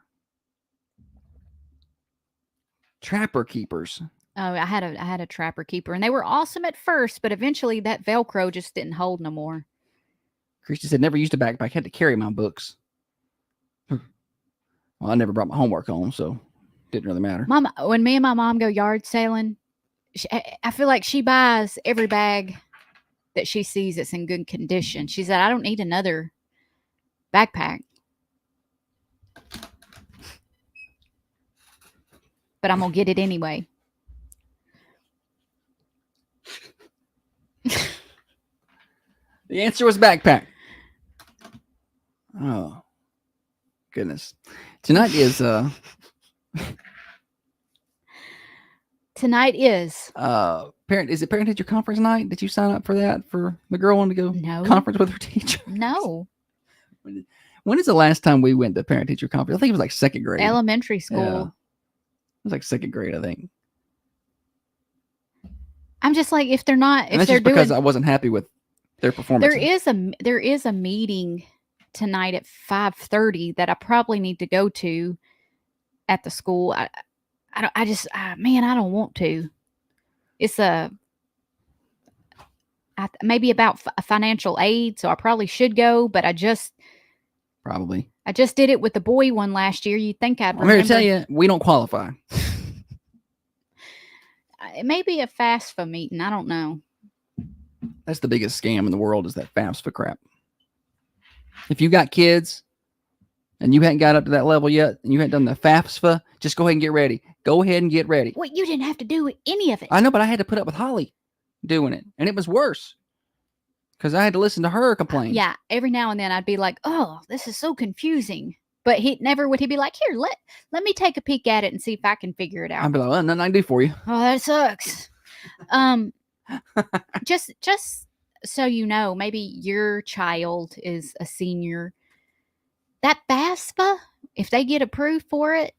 Trapper keepers. Oh, I had a trapper keeper, and they were awesome at first, but eventually that Velcro just didn't hold no more. Christy said, never used a backpack. Had to carry my books. Well, I never brought my homework home, so it didn't really matter. Mom, when me and my mom go yard sailing, I feel like she buys every bag that she sees that's in good condition. She said, I don't need another backpack. But I'm going to get it anyway. The answer was backpack. Oh, goodness. Tonight is Tonight is parent teacher conference night? Did you sign up for that for the girl wanting to go conference with her teacher? No. When is the last time we went to parent teacher conference? I think it was like second grade. Elementary school. Yeah. It was like second grade, I think. I'm just like, if they're not, and that's just because I wasn't happy with their performance. There is a meeting tonight at 5:30 that I probably need to go to at the school. I don't want to. It's maybe about financial aid, so I probably should go, but I just did it with the boy one last year. You'd think I'd remember. I'm here to tell you, we don't qualify. It may be a FAFSA meeting. I don't know. That's the biggest scam in the world, is that FAFSA crap. If you got kids and you hadn't got up to that level yet, and you hadn't done the FAFSA, just go ahead and get ready. Go ahead and get ready. Well, you didn't have to do any of it. I know, but I had to put up with Holly doing it, and it was worse because I had to listen to her complain. Yeah, every now and then I'd be like, "Oh, this is so confusing." But he'd be like, "Here, let me take a peek at it and see if I can figure it out." I'd be like, "Well, nothing I can do for you." Oh, that sucks. Just so you know, maybe your child is a senior. That FAFSA, if they get approved for it,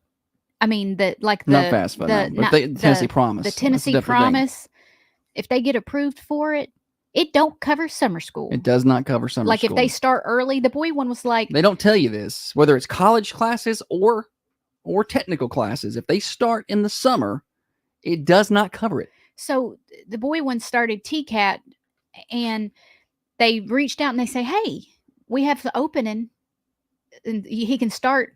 I mean not FAFSA, but the Tennessee Promise. The Tennessee Promise, if they get approved for it, it don't cover summer school. It does not cover summer school. Like if they start early, the boy one was like, they don't tell you this, whether it's college classes or technical classes. If they start in the summer, it does not cover it. So the boy one started TCAT and they reached out and they say, "Hey, we have the opening, and he can start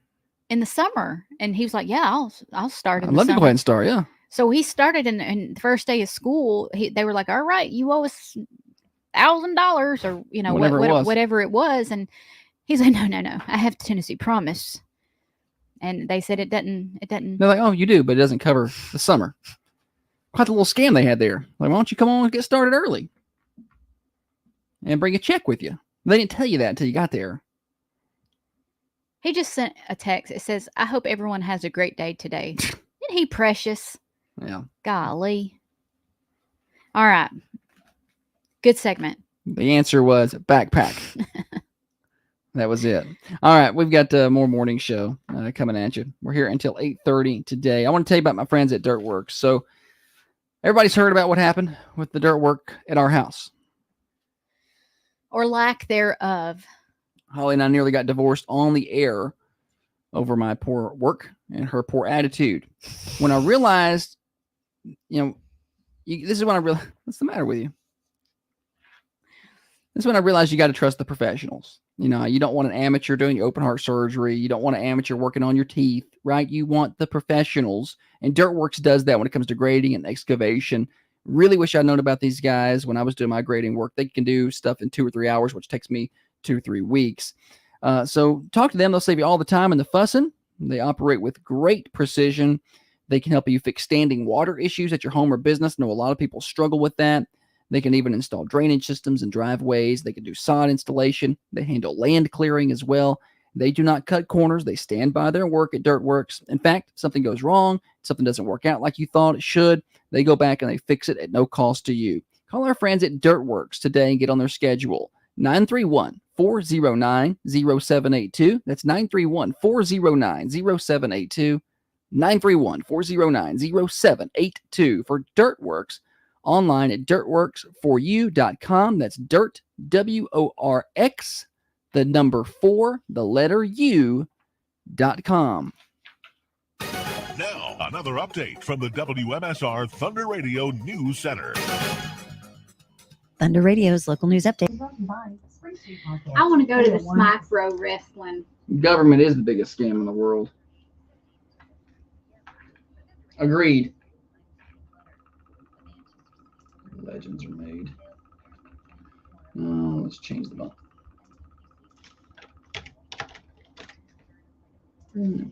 in the summer." And he was like, "Yeah, I'll start in I'd the love to summer." go ahead and start. Yeah. So he started in the first day of school. They were like, "All right, you owe us $1,000 or whatever it was." And he's like, "No, I have Tennessee Promise." And they said it doesn't. They're like, "Oh, you do, but it doesn't cover the summer." Quite a little scam they had there. Like, why don't you come on and get started early and bring a check with you? They didn't tell you that until you got there. He just sent a text. It says, "I hope everyone has a great day today." Isn't he precious? Yeah. Golly. All right. Good segment. The answer was backpack. That was it. All right, we've got more morning show coming at you. We're here until 8:30 today. I want to tell you about my friends at Dirtworks. So everybody's heard about what happened with the dirt work at our house. Or lack thereof. Holly and I nearly got divorced on the air over my poor work and her poor attitude. When I realized, this is when I realized, what's the matter with you? This is when I realized you got to trust the professionals. You don't want an amateur doing your open heart surgery. You don't want an amateur working on your teeth, right? You want the professionals. And Dirtworks does that when it comes to grading and excavation. Really wish I'd known about these guys when I was doing my grading work. They can do stuff in 2 or 3 hours, which takes me 2 or 3 weeks. So talk to them. They'll save you all the time and the fussing. They operate with great precision. They can help you fix standing water issues at your home or business. I know a lot of people struggle with that. They can even install drainage systems and driveways. They can do sod installation. They handle land clearing as well. They do not cut corners. They stand by their work at Dirtworks. In fact, if something goes wrong, something doesn't work out like you thought it should, they go back and they fix it at no cost to you. Call our friends at Dirtworks today and get on their schedule. 931-409-0782. That's 931-409-0782. 931-409-0782 for Dirtworks. Online at dirtworks4u.com. That's dirt, WORX, the number 4, the letter U.com. Now, another update from the WMSR Thunder Radio News Center. Thunder Radio's local news update. I want to go to the micro wrestling. Government is the biggest scam in the world. Agreed. Legends are made. Let's change them up.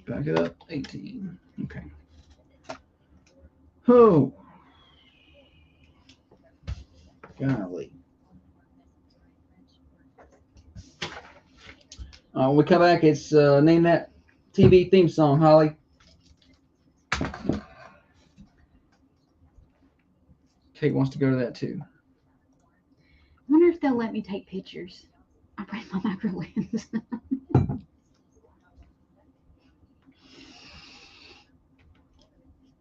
Back it up. 18. Okay. Oh. Golly. When we come back, it's name that TV theme song, Holly. Kate wants to go to that too. I wonder if they'll let me take pictures. I bring my macro lens.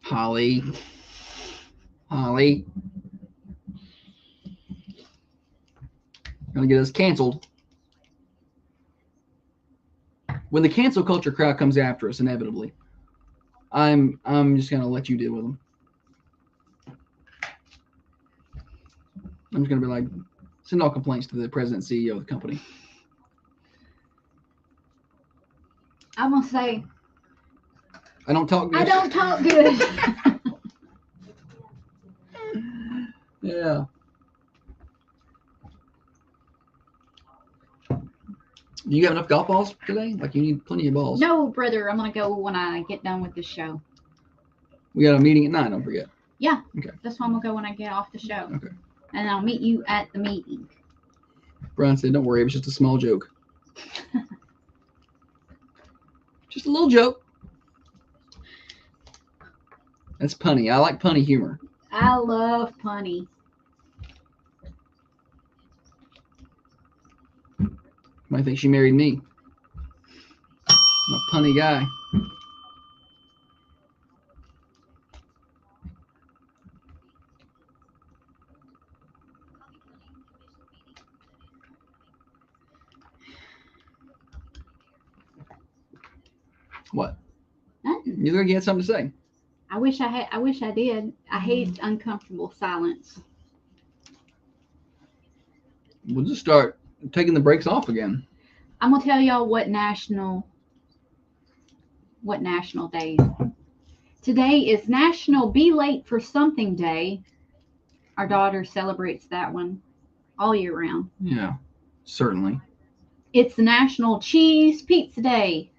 Holly. Gonna get us canceled. When the cancel culture crowd comes after us, inevitably, I'm just gonna let you deal with them. I'm just gonna be like, send all complaints to the president and CEO of the company. I'm gonna say, I don't talk good. I don't talk good. Yeah. Do you have enough golf balls today? Like, you need plenty of balls. No, brother, I'm gonna go when I get done with the show. We got a meeting at 9, don't forget. Yeah. Okay. That's why I'm gonna go when I get off the show. Okay. And I'll meet you at the meeting. Brian said, don't worry, it was just a small joke. Just a little joke. That's punny. I like punny humor. I love punny. Might think she married me. I'm a punny guy. What? Nothing. You look like you had something to say. I wish I did. I hate uncomfortable silence. we'll just start taking the breaks off again. I'm gonna tell y'all what national days. Today is National Be Late for Something Day. Our daughter celebrates that one all year round. Yeah, certainly. It's the National Cheese Pizza Day.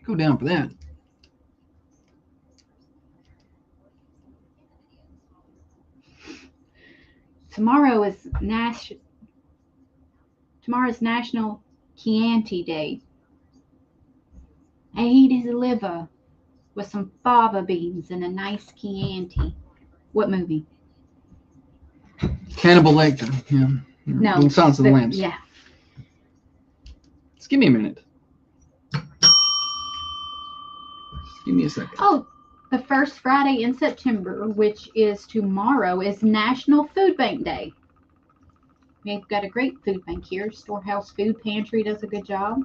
Go down for that. Tomorrow's National Chianti Day. I eat his liver with some fava beans and a nice Chianti. What movie? Cannibal Lecter. Yeah. No. Silence of the Lambs. Yeah. Just give me a minute. Give me a second. Oh, the first Friday in September, which is tomorrow, is National Food Bank Day. We've got a great food bank here. Storehouse Food Pantry does a good job.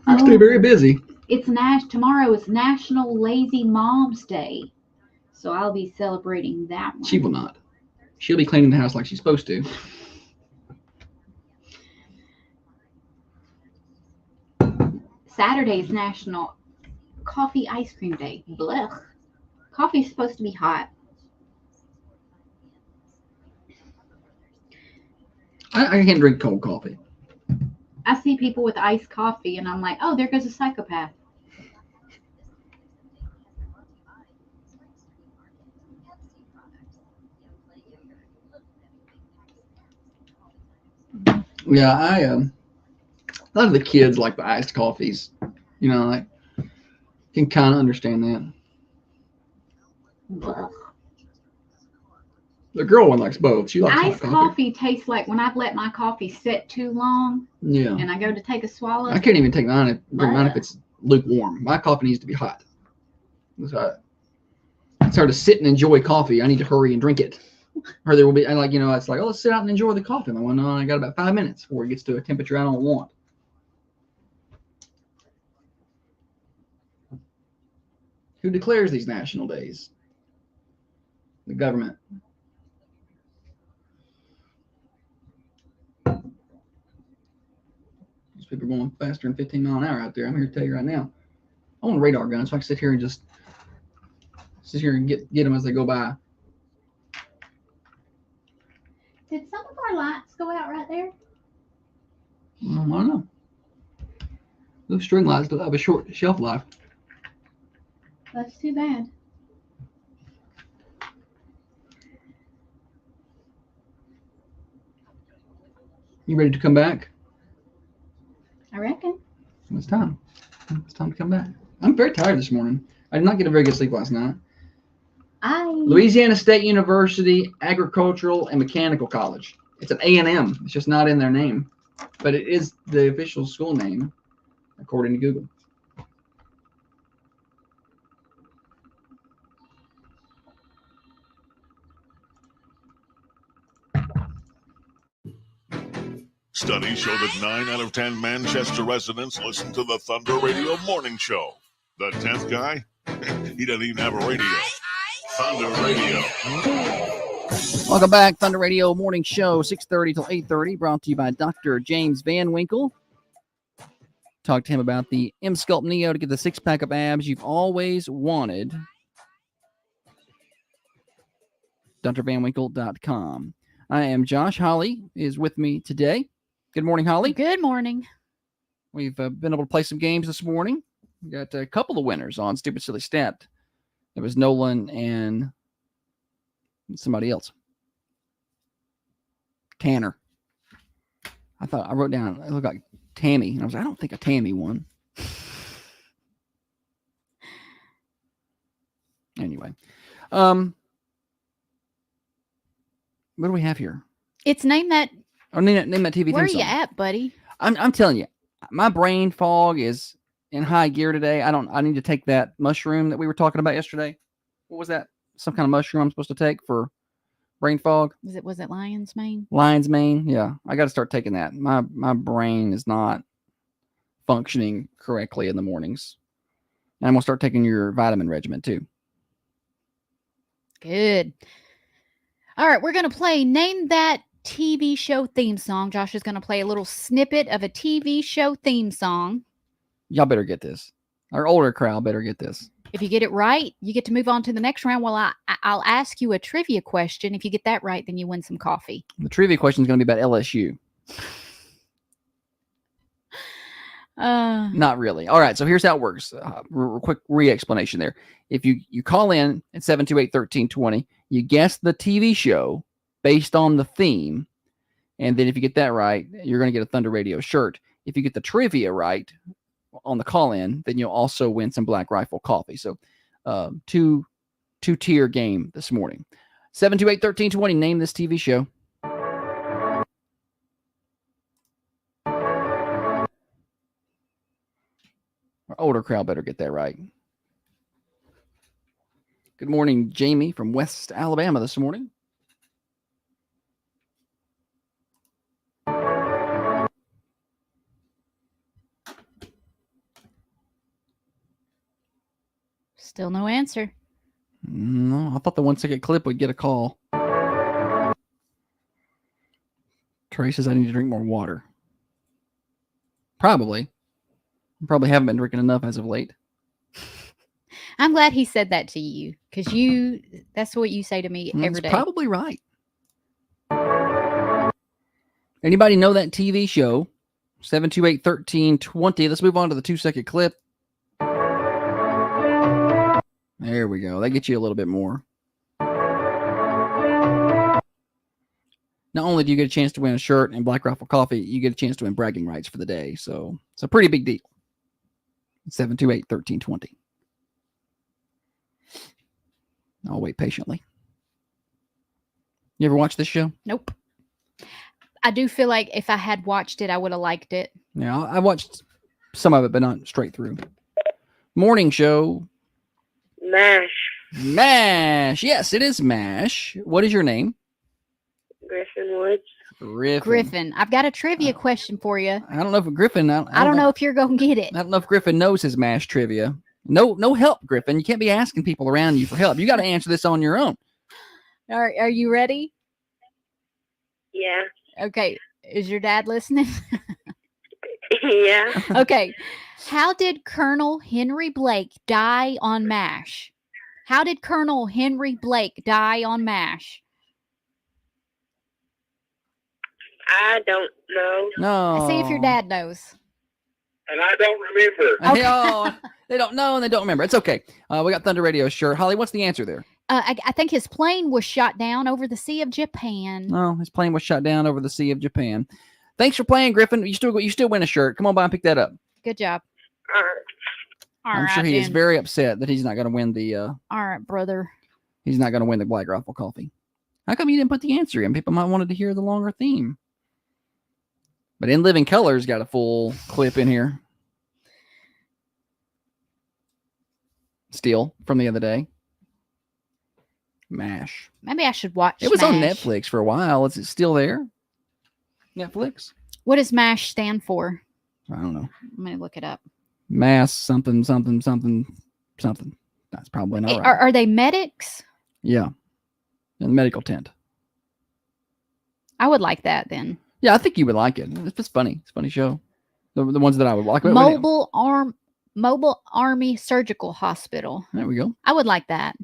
You stay very busy. Tomorrow is National Lazy Moms Day, so I'll be celebrating that one. She will not. She'll be cleaning the house like she's supposed to. Saturday is National Coffee Ice Cream Day. Blech. Coffee's supposed to be hot. I can't drink cold coffee. I see people with iced coffee, and I'm like, oh, there goes a psychopath. Yeah, a lot of the kids like the iced coffees. You know, I can kind of understand that. Blech. The girl one likes both. She likes Iced hot coffee. coffee tastes like when I've let my coffee sit too long, Yeah. and I go to take a swallow. I can't even drink mine if it's lukewarm. My coffee needs to be hot. So it's hard to sit and enjoy coffee. I need to hurry and drink it. Or there will be, it's like, oh, let's sit out and enjoy the coffee. I'm like, well, no, I got about 5 minutes before it gets to a temperature I don't want. Who declares these national days? The government. These people are going faster than 15 miles an hour out there. I'm here to tell you right now. I want a radar gun so I can sit here and just sit here and get them as they go by. Did some of our lights go out right there? I don't know. Those string lights do have a short shelf life. That's too bad. You ready to come back? I reckon. It's time. It's time to come back. I'm very tired this morning. I did not get a very good sleep last night. Louisiana State University Agricultural and Mechanical College. It's an A&M. It's just not in their name. But it is the official school name, according to Google. Studies show that 9 out of 10 Manchester residents listen to the Thunder Radio Morning Show. The 10th guy? He doesn't even have a radio. Thunder Radio. Welcome back, Thunder Radio Morning Show, 6:30 till 8:30, brought to you by Dr. James Van Winkle. Talk to him about the M-Sculpt Neo to get the six-pack of abs you've always wanted. drvanwinkle.com. I am Josh. Holly is with me today. Good morning, Holly. Good morning. We've been able to play some games this morning. We got a couple of winners on Stupid Silly Stat. It was Nolan and somebody else. Tanner. I wrote down, it looked like Tammy. And I was like, I don't think a Tammy won. Anyway. What do we have here? It's name that. Oh, name that TV Where are theme you song. at, buddy? I'm telling you, my brain fog is in high gear today. I need to take that mushroom that we were talking about yesterday. What was that? Some kind of mushroom I'm supposed to take for brain fog? Was it lion's mane? Lion's mane? Yeah. I got to start taking that. My brain is not functioning correctly in the mornings. And I'm going to start taking your vitamin regimen too. Good. All right, we're going to play Name That TV Show Theme Song. Josh is going to play a little snippet of a TV show theme song. Y'all better get this. Our older crowd better get this. If you get it right, you get to move on to the next round. Well, I'll ask you a trivia question. If you get that right, then you win some coffee. The trivia question is going to be about LSU. Not really. All right, so here's how it works. Quick re-explanation there. If you call in at 728-1320, you guess the TV show based on the theme, and then if you get that right, you're going to get a Thunder Radio shirt. If you get the trivia right on the call-in, then you'll also win some Black Rifle coffee. So two-tier game this morning. 728-1320, name this TV show. Our older crowd better get that right. Good morning, Jamie from West Alabama this morning. Still no answer. No, I thought the 1-second clip would get a call. Trey says I need to drink more water. Probably haven't been drinking enough as of late. I'm glad he said that to you, because that's what you say to me every day. Probably right. Anybody know that TV show? 728-1320. Let's move on to the 2-second clip. There we go. That gets you a little bit more. Not only do you get a chance to win a shirt and Black Rifle coffee, you get a chance to win bragging rights for the day. So it's a pretty big deal. 728-1320. I'll wait patiently. You ever watch this show? Nope. I do feel like if I had watched it, I would have liked it. Yeah, I watched some of it, but not straight through. Morning show. MASH. Yes, it is MASH. What is your name? Griffin Woods. Griffin. I've got a trivia question for you. I don't know if Griffin. I don't know if you're going to get it. I don't know if Griffin knows his MASH trivia. No help, Griffin. You can't be asking people around you for help. You got to answer this on your own. Are you ready? Yeah. Okay. Is your dad listening? Yeah. Okay. How did Colonel Henry Blake die on MASH? How did Colonel Henry Blake die on MASH? I don't know. No. See if your dad knows. And I don't remember. Okay. Oh, they don't know and they don't remember. It's okay. We got Thunder Radio shirt. Holly, what's the answer there? I think his plane was shot down over the Sea of Japan. No, his plane was shot down over the Sea of Japan. Thanks for playing, Griffin. You still win a shirt. Come on by and pick that up. Good job. I'm sure he is very upset that he's not going to win the. All right, brother. He's not going to win the Black Rifle coffee. How come you didn't put the answer in? People might wanted to hear the longer theme. But In Living Color's got a full clip in here. Still from the other day. MASH. Maybe I should watch. It was MASH. on Netflix for a while. Is it still there? Netflix? What does MASH stand for? I don't know. I'm going to look it up. Mass something. That's probably not right. Are they medics? Yeah. In the medical tent. I would like that then. Yeah, I think you would like it. It's funny. It's a funny show. The ones that I would like. Mobile Army Surgical Hospital. There we go. I would like that.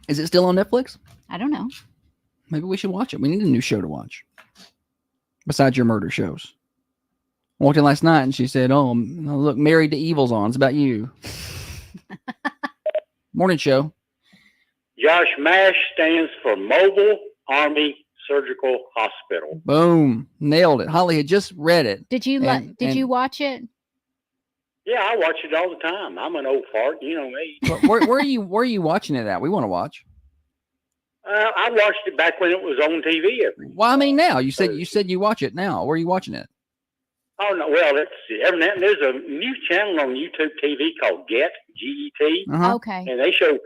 Is it still on Netflix? I don't know. Maybe we should watch it. We need a new show to watch. Besides your murder shows. I walked in last night and she said, "Oh, look, Married to Evil's on. It's about you." Morning show. Josh, MASH stands for Mobile Army Surgical Hospital. Boom. Nailed it. Holly had just read it. Did you you watch it? Yeah, I watch it all the time. I'm an old fart, you know me. Where are you watching it at? We want to watch. I watched it back when it was on TV. Well, I mean, now you said you watch it now. Where are you watching it? Oh no! Well, let's see. Every now and then there's a new channel on YouTube TV called Get GET. Uh-huh. Okay. And they show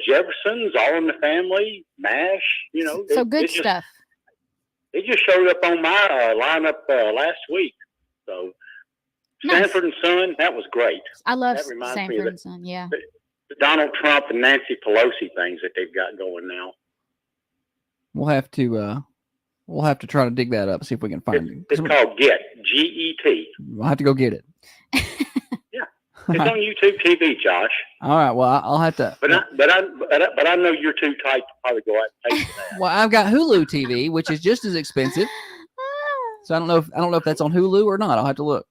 Jeffersons, All in the Family, MASH. You know, so good stuff. It just showed up on my lineup last week. So nice. Sanford and Son, that was great. I love that reminds Sanford me of and Son. Yeah. Donald Trump and Nancy Pelosi things that they've got going now. We'll have to try to dig that up, see if we can find it. It's called Get, G-E-T. We'll have to go get it. Yeah, it's on YouTube TV, Josh. All right. Well, I'll have to. But I know you're too tight to probably go out and pay for that. Well, I've got Hulu TV, which is just as expensive. So I don't know if that's on Hulu or not. I'll have to look.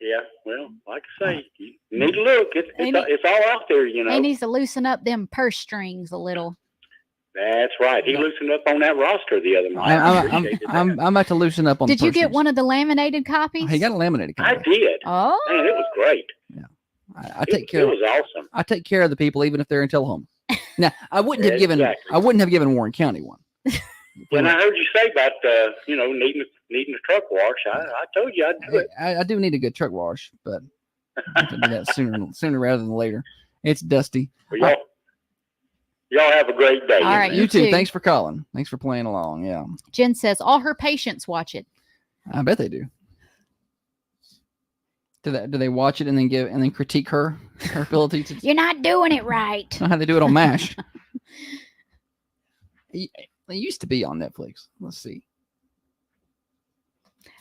Yeah, well, like I say, you need to look. It's all out there, you know. He needs to loosen up them purse strings a little. That's right. He loosened up on that roster the other night. I'm about to loosen up on. Did you get one of the laminated copies? He got a laminated copy. I did. Oh, man, it was great. Yeah, I take care. It was awesome. I take care of the people, even if they're in telehome. Now, I wouldn't have given Warren County one. When I heard you say about needing a truck wash, I told you I'd do it. I do need a good truck wash, but I have to do that sooner rather than later. It's dusty. Well, y'all have a great day. All right, you too. Thanks for calling. Thanks for playing along. Yeah. Jen says all her patients watch it. I bet they do. Do they watch it and then critique her ability to? You're not doing it right. That's not how they do it on MASH. It used to be on Netflix. Let's see.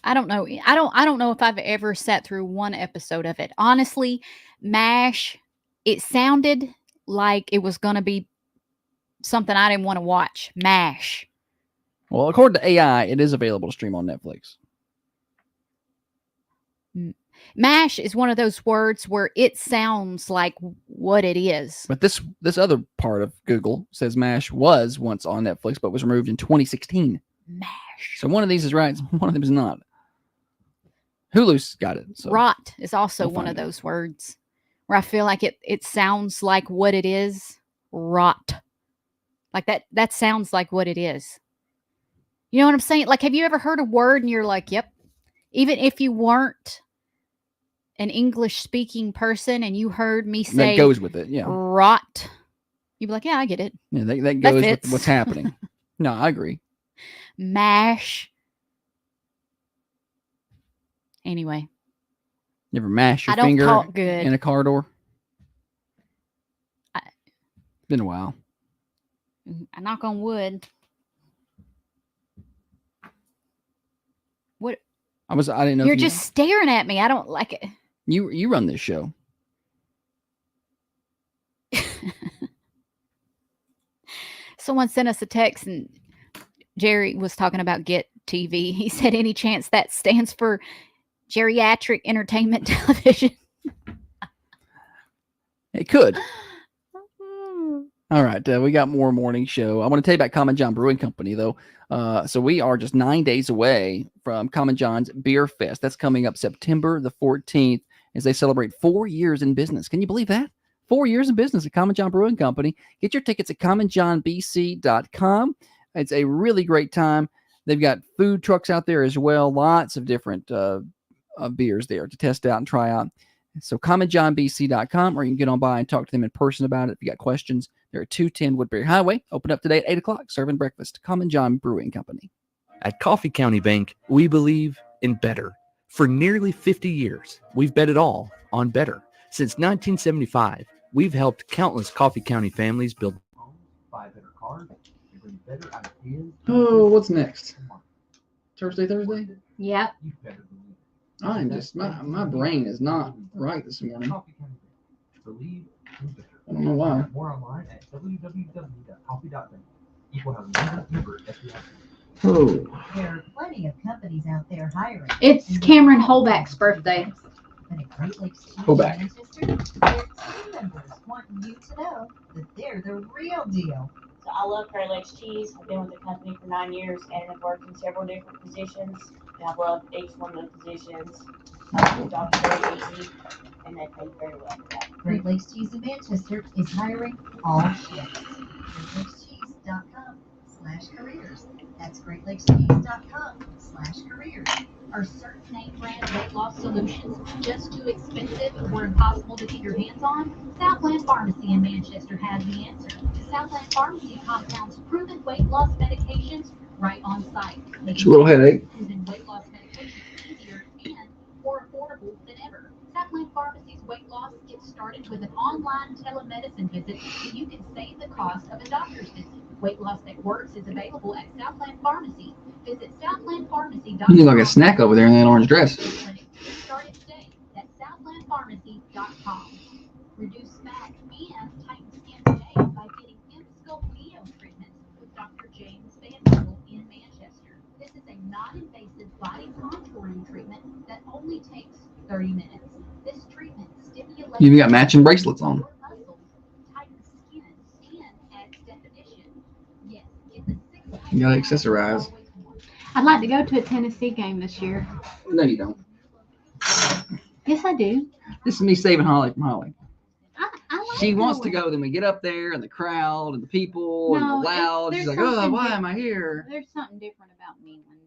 I don't know. I don't know if I've ever sat through one episode of it. Honestly, MASH, it sounded like it was going to be something I didn't want to watch. MASH. Well, according to AI, it is available to stream on Netflix. MASH is one of those words where it sounds like what it is. But this other part of Google says MASH was once on Netflix, but was removed in 2016. MASH. So one of these is right, one of them is not. Hulu's got it. So rot is also one of those words where I feel like it sounds like what it is. Rot. Like that sounds like what it is. You know what I'm saying? Like, have you ever heard a word and you're like, yep. Even if you weren't an English speaking person and you heard me say that goes with it, yeah. Rot, you'd be like, yeah, I get it. Yeah, that goes with what's happening. No, I agree. MASH. Anyway. You ever mash your finger in a car door? Been a while. I knock on wood. What? I didn't know. You're just staring at me. I don't like it. You run this show. Someone sent us a text and Jerry was talking about Get TV. He said, any chance that stands for Geriatric Entertainment Television? It could. All right, we got more morning show. I want to tell you about Common John Brewing Company, though. So we are just 9 days away from Common John's Beer Fest. That's coming up September the 14th as they celebrate 4 years in business. Can you believe that? 4 years in business at Common John Brewing Company. Get your tickets at commonjohnbc.com. It's a really great time. They've got food trucks out there as well. Lots of different beers there to test out and try out. So commonjohnbc.com, or you can get on by and talk to them in person about it if you got questions. They're at 210 Woodbury Highway. Open up today at 8 o'clock, serving breakfast. Common John Brewing Company. At Coffee County Bank, we believe in better. For nearly 50 years, we've bet it all on better. Since 1975, we've helped countless Coffee County families build. Oh, what's next? Thursday? Yep. I'm just my brain is not right this morning. I don't know why. More online at www.coffee.bank. Oh. There are plenty of companies out there hiring. It's Cameron Holback's birthday. Holback. Their team members want you to know that they're the real deal. So I love Great Lakes Cheese. I've been with the company for 9 years and have worked in several different positions. And I've loved each one of the positions. The job's very easy and they pay very well for that. Great Lakes Cheese in Manchester is hiring all shifts. GreatLakesCheese.com/careers. That's GreatLakesCheese.com/careers. Are certain name brand weight loss solutions just too expensive or impossible to get your hands on? Southland Pharmacy in Manchester has the answer. Southland Pharmacy compounds proven weight loss medications right on site. It's a little headache. Proven weight loss medications easier and more affordable than ever. Southland Pharmacy's weight loss, get started with an online telemedicine visit so you can save the cost of a doctor's visit. Weight loss that works is available at Southland Pharmacy. Visit southlandpharmacy.com. You look like a snack over there in that orange dress. Get started today at southlandpharmacy.com. Reduce fat and tighten skin today by getting Emsculpt Neo treatment with Dr. James Van in Manchester. This is a non-invasive body contouring treatment that only takes 30 minutes. This treatment stimulates. You even got matching bracelets on. muscles, tightens skin, and adds definition. Yes, get the 6 You gotta accessorize. I'd like to go to a Tennessee game this year. No, you don't. Yes, I do. This is me saving Holly from Holly. I like She wants to going. go, then we get up there and the crowd and the people and No, the loud. She's there's like, oh, something why di- am I here? There's something different about Mealand.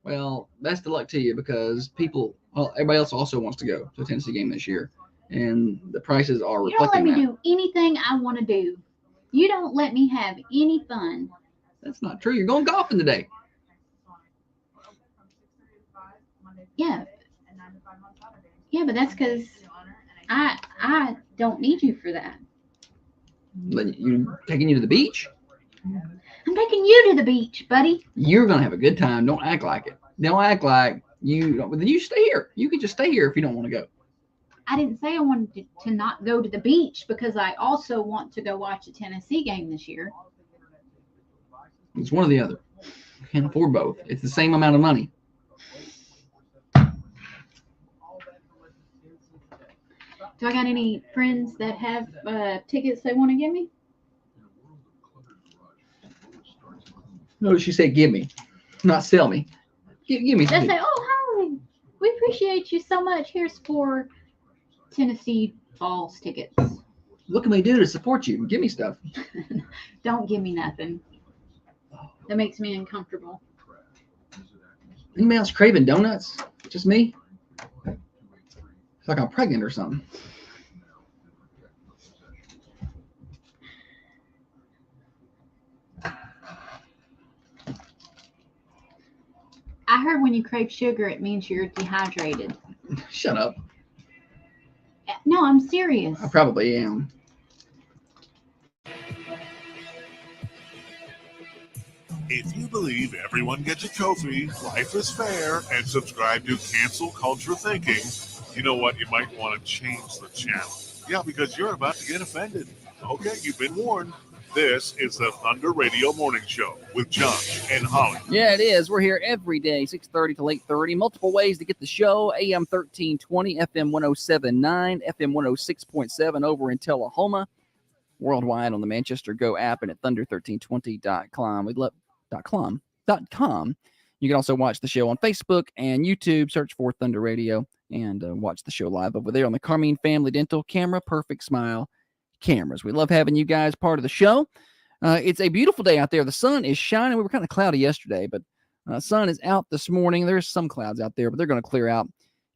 Well, best of luck to you because everybody else also wants to go to a Tennessee game this year. And the prices are You don't let reflecting me that. do anything I want to do. You don't let me have any fun. That's not true. You're going golfing today. Yeah. Yeah, but that's because I don't need you for that. You taking you to the beach? I'm taking you to the beach, buddy. You're going to have a good time. Don't act like it. Don't act like you don't. Then you stay here. You can just stay here if you don't want to go. I didn't say I wanted to not go to the beach because I also want to go watch a Tennessee game this year. It's one or the other. You can't afford both. It's the same amount of money. Do I got any friends that have tickets they want to give me? No, she said give me, not sell me. Give me. They say, oh, Holly, we appreciate you so much. Here's 4 Tennessee Falls tickets. What can we do to support you? Give me stuff. Don't give me nothing. That makes me uncomfortable. Anybody else craving donuts? Just me? It's like I'm pregnant or something. I heard when you crave sugar, it means you're dehydrated. Shut up. No, I'm serious. I probably am. If you believe everyone gets a trophy, life is fair, and subscribe to Cancel Culture Thinking, you know what? You might want to change the channel. Yeah, because you're about to get offended. Okay, you've been warned. This is the Thunder Radio Morning Show with Josh and Holly. Yeah, it is. We're here every day, 6:30 to 8:30. Multiple ways to get the show. AM 1320, FM 107.9, FM 106.7 over in Tullahoma. Worldwide on the Manchester Go app and at thunder1320.com. We'd love .com. You can also watch the show on Facebook and YouTube. Search for Thunder Radio and watch the show live over there on the Carmine Family Dental Camera Perfect Smile cameras. We love having you guys part of the show. It's a beautiful day out there. The sun is shining. We were kind of cloudy yesterday, but sun is out this morning. There's some clouds out there, but they're going to clear out,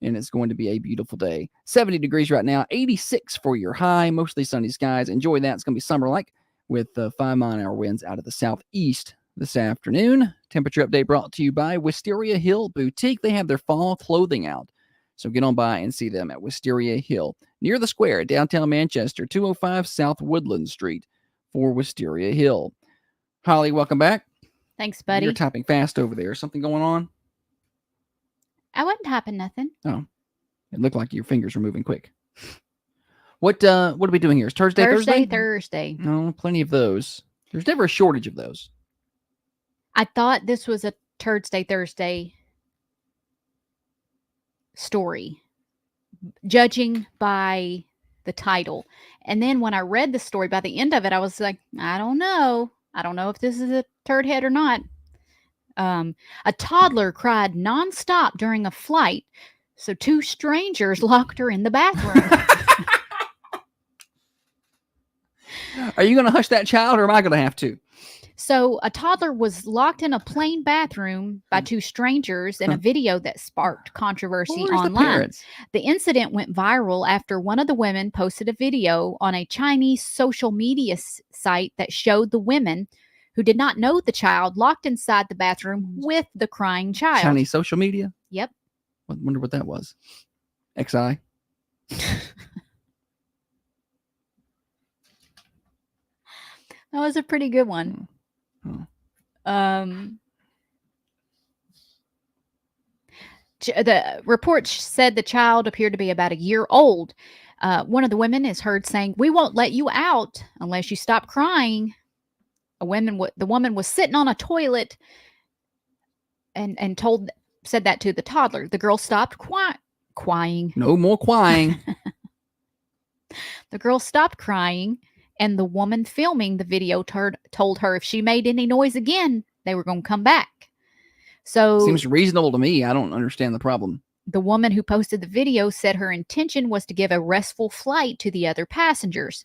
and it's going to be a beautiful day. 70 degrees right now, 86 for your high, mostly sunny skies. Enjoy that. It's going to be summer-like with 5-mile-an-hour winds out of the southeast this afternoon. Temperature update brought to you by Wisteria Hill Boutique. They have their fall clothing out, so get on by and see them at Wisteria Hill, near the square, downtown Manchester, 205 South Woodland Street for Wisteria Hill. Holly, welcome back. Thanks, buddy. You're typing fast over there. Something going on? I wasn't typing nothing. Oh, it looked like your fingers were moving quick. What are we doing here? Is Thursday? Thursday. No, plenty of those. There's never a shortage of those. I thought this was a Thursday story, judging by the title. And then when I read the story, by the end of it, I was like, I don't know. I don't know if this is a turd head or not. A toddler cried nonstop during a flight, so 2 strangers locked her in the bathroom. Are you going to hush that child, or am I going to have to? So a toddler was locked in a plane bathroom by 2 strangers in a video that sparked controversy online. The incident went viral after one of the women posted a video on a Chinese social media site that showed the women, who did not know the child, locked inside the bathroom with the crying child. Chinese social media? Yep. I wonder what that was. XI? That was a pretty good one. The report said the child appeared to be about a year old. One of the women is heard saying, "We won't let you out unless you stop crying." The woman was sitting on a toilet and said that to the toddler. The girl stopped crying. No more crying. The girl stopped crying, and the woman filming the video told her if she made any noise again, they were going to come back. So seems reasonable to me. I don't understand the problem. The woman who posted the video said her intention was to give a restful flight to the other passengers.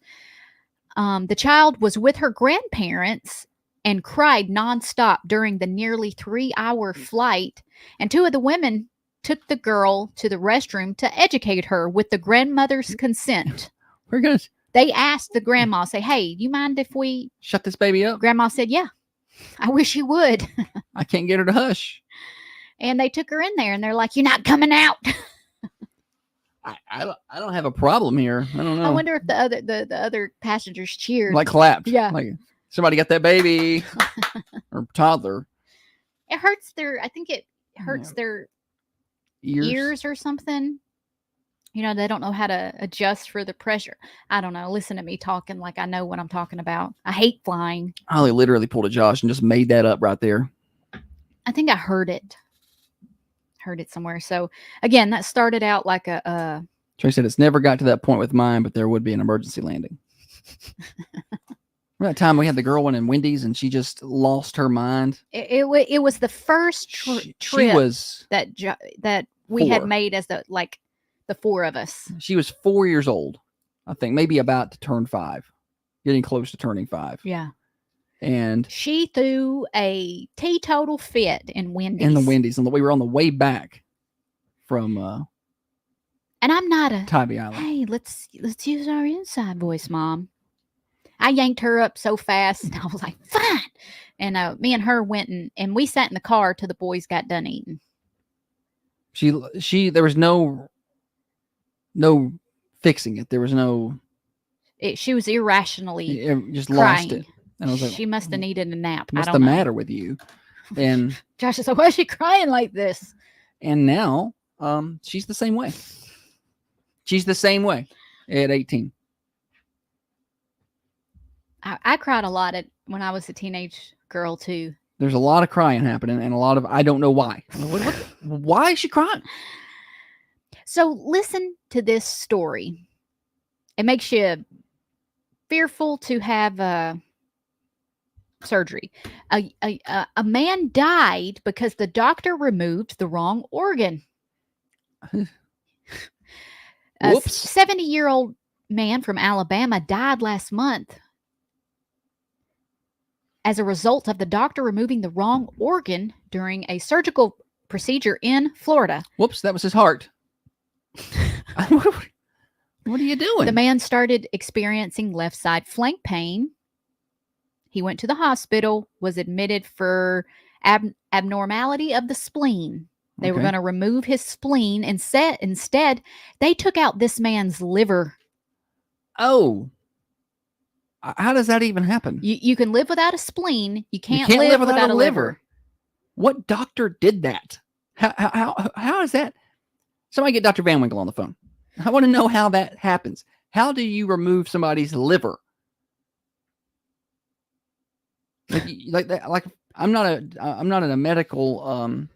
The child was with her grandparents and cried nonstop during the nearly 3-hour flight. And two of the women took the girl to the restroom to educate her with the grandmother's consent. We're gonna. They asked the grandma, say, "Hey, do you mind if we shut this baby up?" Grandma said, "Yeah, I wish you would." I can't get her to hush. And they took her in there, and they're like, "You're not coming out." I don't have a problem here. I don't know. I wonder if the other passengers cheered, like clapped. Yeah, like somebody got that baby or toddler. It hurts their. I think it hurts their ears or something. You know, they don't know how to adjust for the pressure. I don't know. Listen to me talking like I know what I'm talking about. I hate flying. Holly literally pulled a Josh and just made that up right there. I think I heard it. Heard it somewhere. So again, that started out like a Trey said it's never got to that point with mine, but there would be an emergency landing. Remember that time we had the girl one in Wendy's and she just lost her mind? It was the first trip she was that we had made as the four of us. She was 4 years old, I think, maybe about to turn 5, getting close to turning 5. Yeah. And she threw a teetotal fit in Wendy's. In the Wendy's. And we were on the way back from and I'm not a Tybee Island. Hey, let's use our inside voice, Mom. I yanked her up so fast and I was like, fine. And me and her went and we sat in the car till the boys got done eating. There was no fixing it. There was no. She was irrationally just crying. Lost it. And I was like, she must have needed a nap. What's the matter with you? And Josh is like, why is she crying like this? And now, she's the same way. She's the same way at 18. I cried a lot when I was a teenage girl too. There's a lot of crying happening, and a lot of I don't know why. Why is she crying? So listen to this story. It makes you fearful to have surgery. A man died because the doctor removed the wrong organ. A 70-year-old man from Alabama died last month as a result of the doctor removing the wrong organ during a surgical procedure in Florida. Whoops, that was his heart. What are you doing? The man started experiencing left side flank pain. He went to the hospital, was admitted for abnormality of the spleen. They were going to remove his spleen and instead they took out this man's liver. Oh. How does that even happen? You can live without a spleen. You can't live without a liver. What doctor did that? How is that? Somebody get Dr. Van Winkle on the phone. I want to know how that happens. How do you remove somebody's liver? Like that? Like I'm not a medical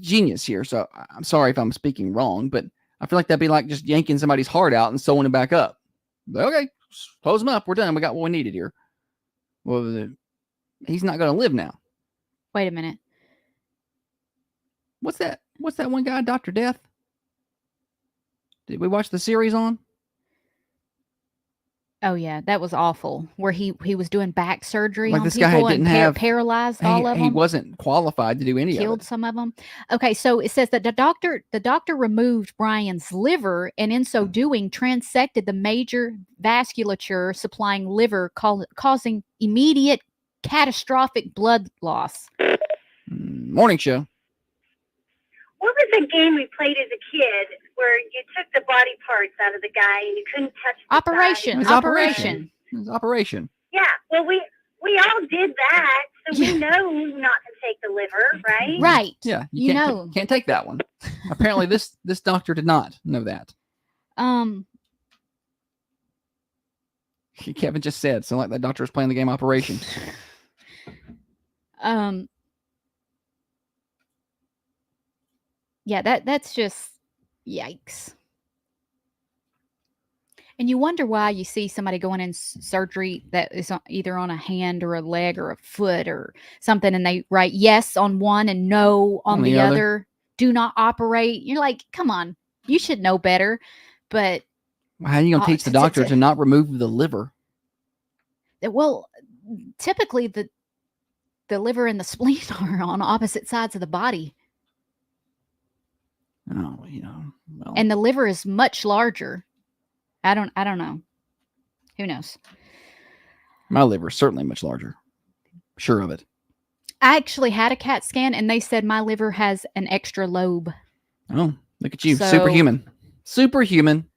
genius here, so I'm sorry if I'm speaking wrong, but I feel like that'd be like just yanking somebody's heart out and sewing it back up. Okay, close them up. We're done. We got what we needed here. Well, he's not going to live now. Wait a minute. What's that? What's that one guy, Dr. Death? Did we watch the series on? Oh yeah, that was awful. Where he was doing back surgery like on this people guy didn't and have paralyzed all of them. He wasn't qualified to do any of it. Killed some of them. Okay, so it says that the doctor removed Brian's liver and in so doing transected the major vasculature supplying liver, causing immediate catastrophic blood loss. Morning show. What was a game we played as a kid where you took the body parts out of the guy and you couldn't touch the Operation. side? It was Operation. Yeah, well, we all did that, so we know not to take the liver, right? Right. Yeah, You can't, know. can't take that one. Apparently, this doctor did not know that. Kevin just said, so like that doctor was playing the game Operation. Yeah, that's just yikes. And you wonder why you see somebody going in surgery that is either on a hand or a leg or a foot or something, and they write yes on one and no on the other. Do not operate. You're like, come on, you should know better. But how are you going to teach the doctor to not remove the liver? Well, typically the liver and the spleen are on opposite sides of the body. Oh, you know. Well. And the liver is much larger. I don't know. Who knows? My liver is certainly much larger. Sure of it. I actually had a CAT scan, and they said my liver has an extra lobe. Oh, look at you. Superhuman. Superhuman.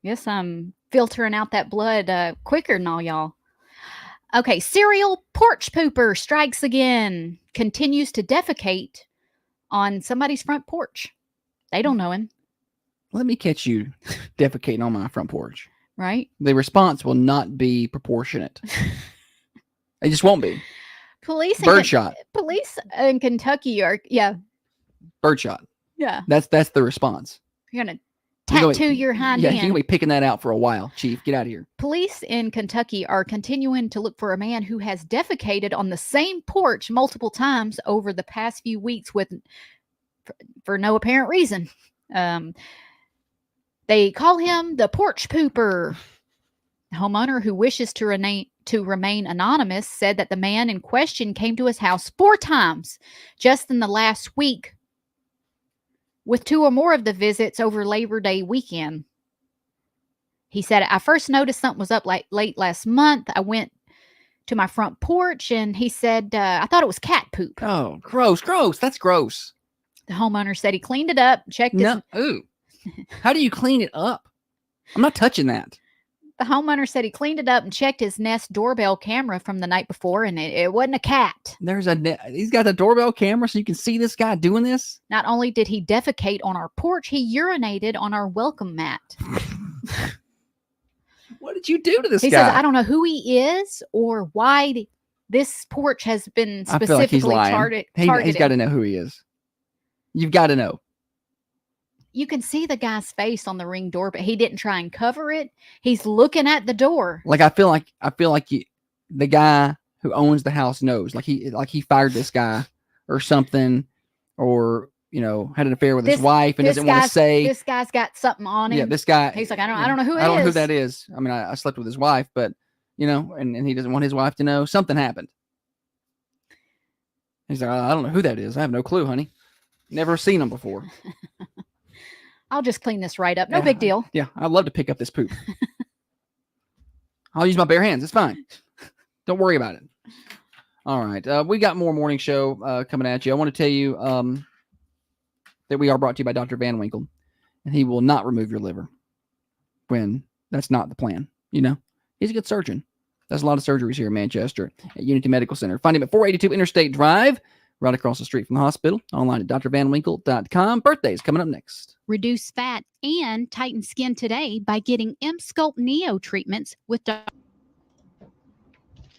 Yes, I'm filtering out that blood quicker than all y'all. Okay, serial porch pooper strikes again. Continues to defecate on somebody's front porch. They don't know him. Let me catch you defecating on my front porch. Right? The response will not be proportionate. It just won't be. Police in Kentucky are birdshot. Yeah. That's the response. You're gonna tattoo your hind end. You're gonna be picking that out for a while, Chief. Get out of here. Police in Kentucky are continuing to look for a man who has defecated on the same porch multiple times over the past few weeks for no apparent reason. They call him the porch pooper. The homeowner, who wishes to remain anonymous, said that the man in question came to his house 4 times just in the last week, with 2 or more of the visits over Labor Day weekend. He said, I first noticed something was up late last month. I went to my front porch, and he said, I thought it was cat poop. Oh, gross. That's gross. The homeowner said he cleaned it up, checked his... Ooh. How do you clean it up? I'm not touching that. The homeowner said he cleaned it up and checked his Nest doorbell camera from the night before, and it wasn't a cat. He's got a doorbell camera so you can see this guy doing this? Not only did he defecate on our porch, he urinated on our welcome mat. What did you do to this guy? He says, I don't know who he is or why this porch has been specifically targeted. He's got to know who he is. You've got to know. You can see the guy's face on the Ring doorbell. He didn't try and cover it. He's looking at the door. Like I feel like the guy who owns the house knows. Like he fired this guy or something, or had an affair with his wife and doesn't want to say. This guy's got something on him. Yeah, this guy. He's like, I don't know who it is. I don't know who that is. I mean, I slept with his wife, but and he doesn't want his wife to know something happened. He's like, I don't know who that is. I have no clue, honey. Never seen him before. I'll just clean this right up. No big deal. Yeah, I'd love to pick up this poop. I'll use my bare hands. It's fine. Don't worry about it. All right. We got more morning show coming at you. I want to tell you that we are brought to you by Dr. Van Winkle, and he will not remove your liver when that's not the plan. He's a good surgeon. Does a lot of surgeries here in Manchester at Unity Medical Center. Find him at 482 Interstate Drive, right across the street from the hospital. Online at drvanwinkle.com. Birthdays coming up next. Reduce fat and tighten skin today by getting M-Sculpt Neo treatments with Dr.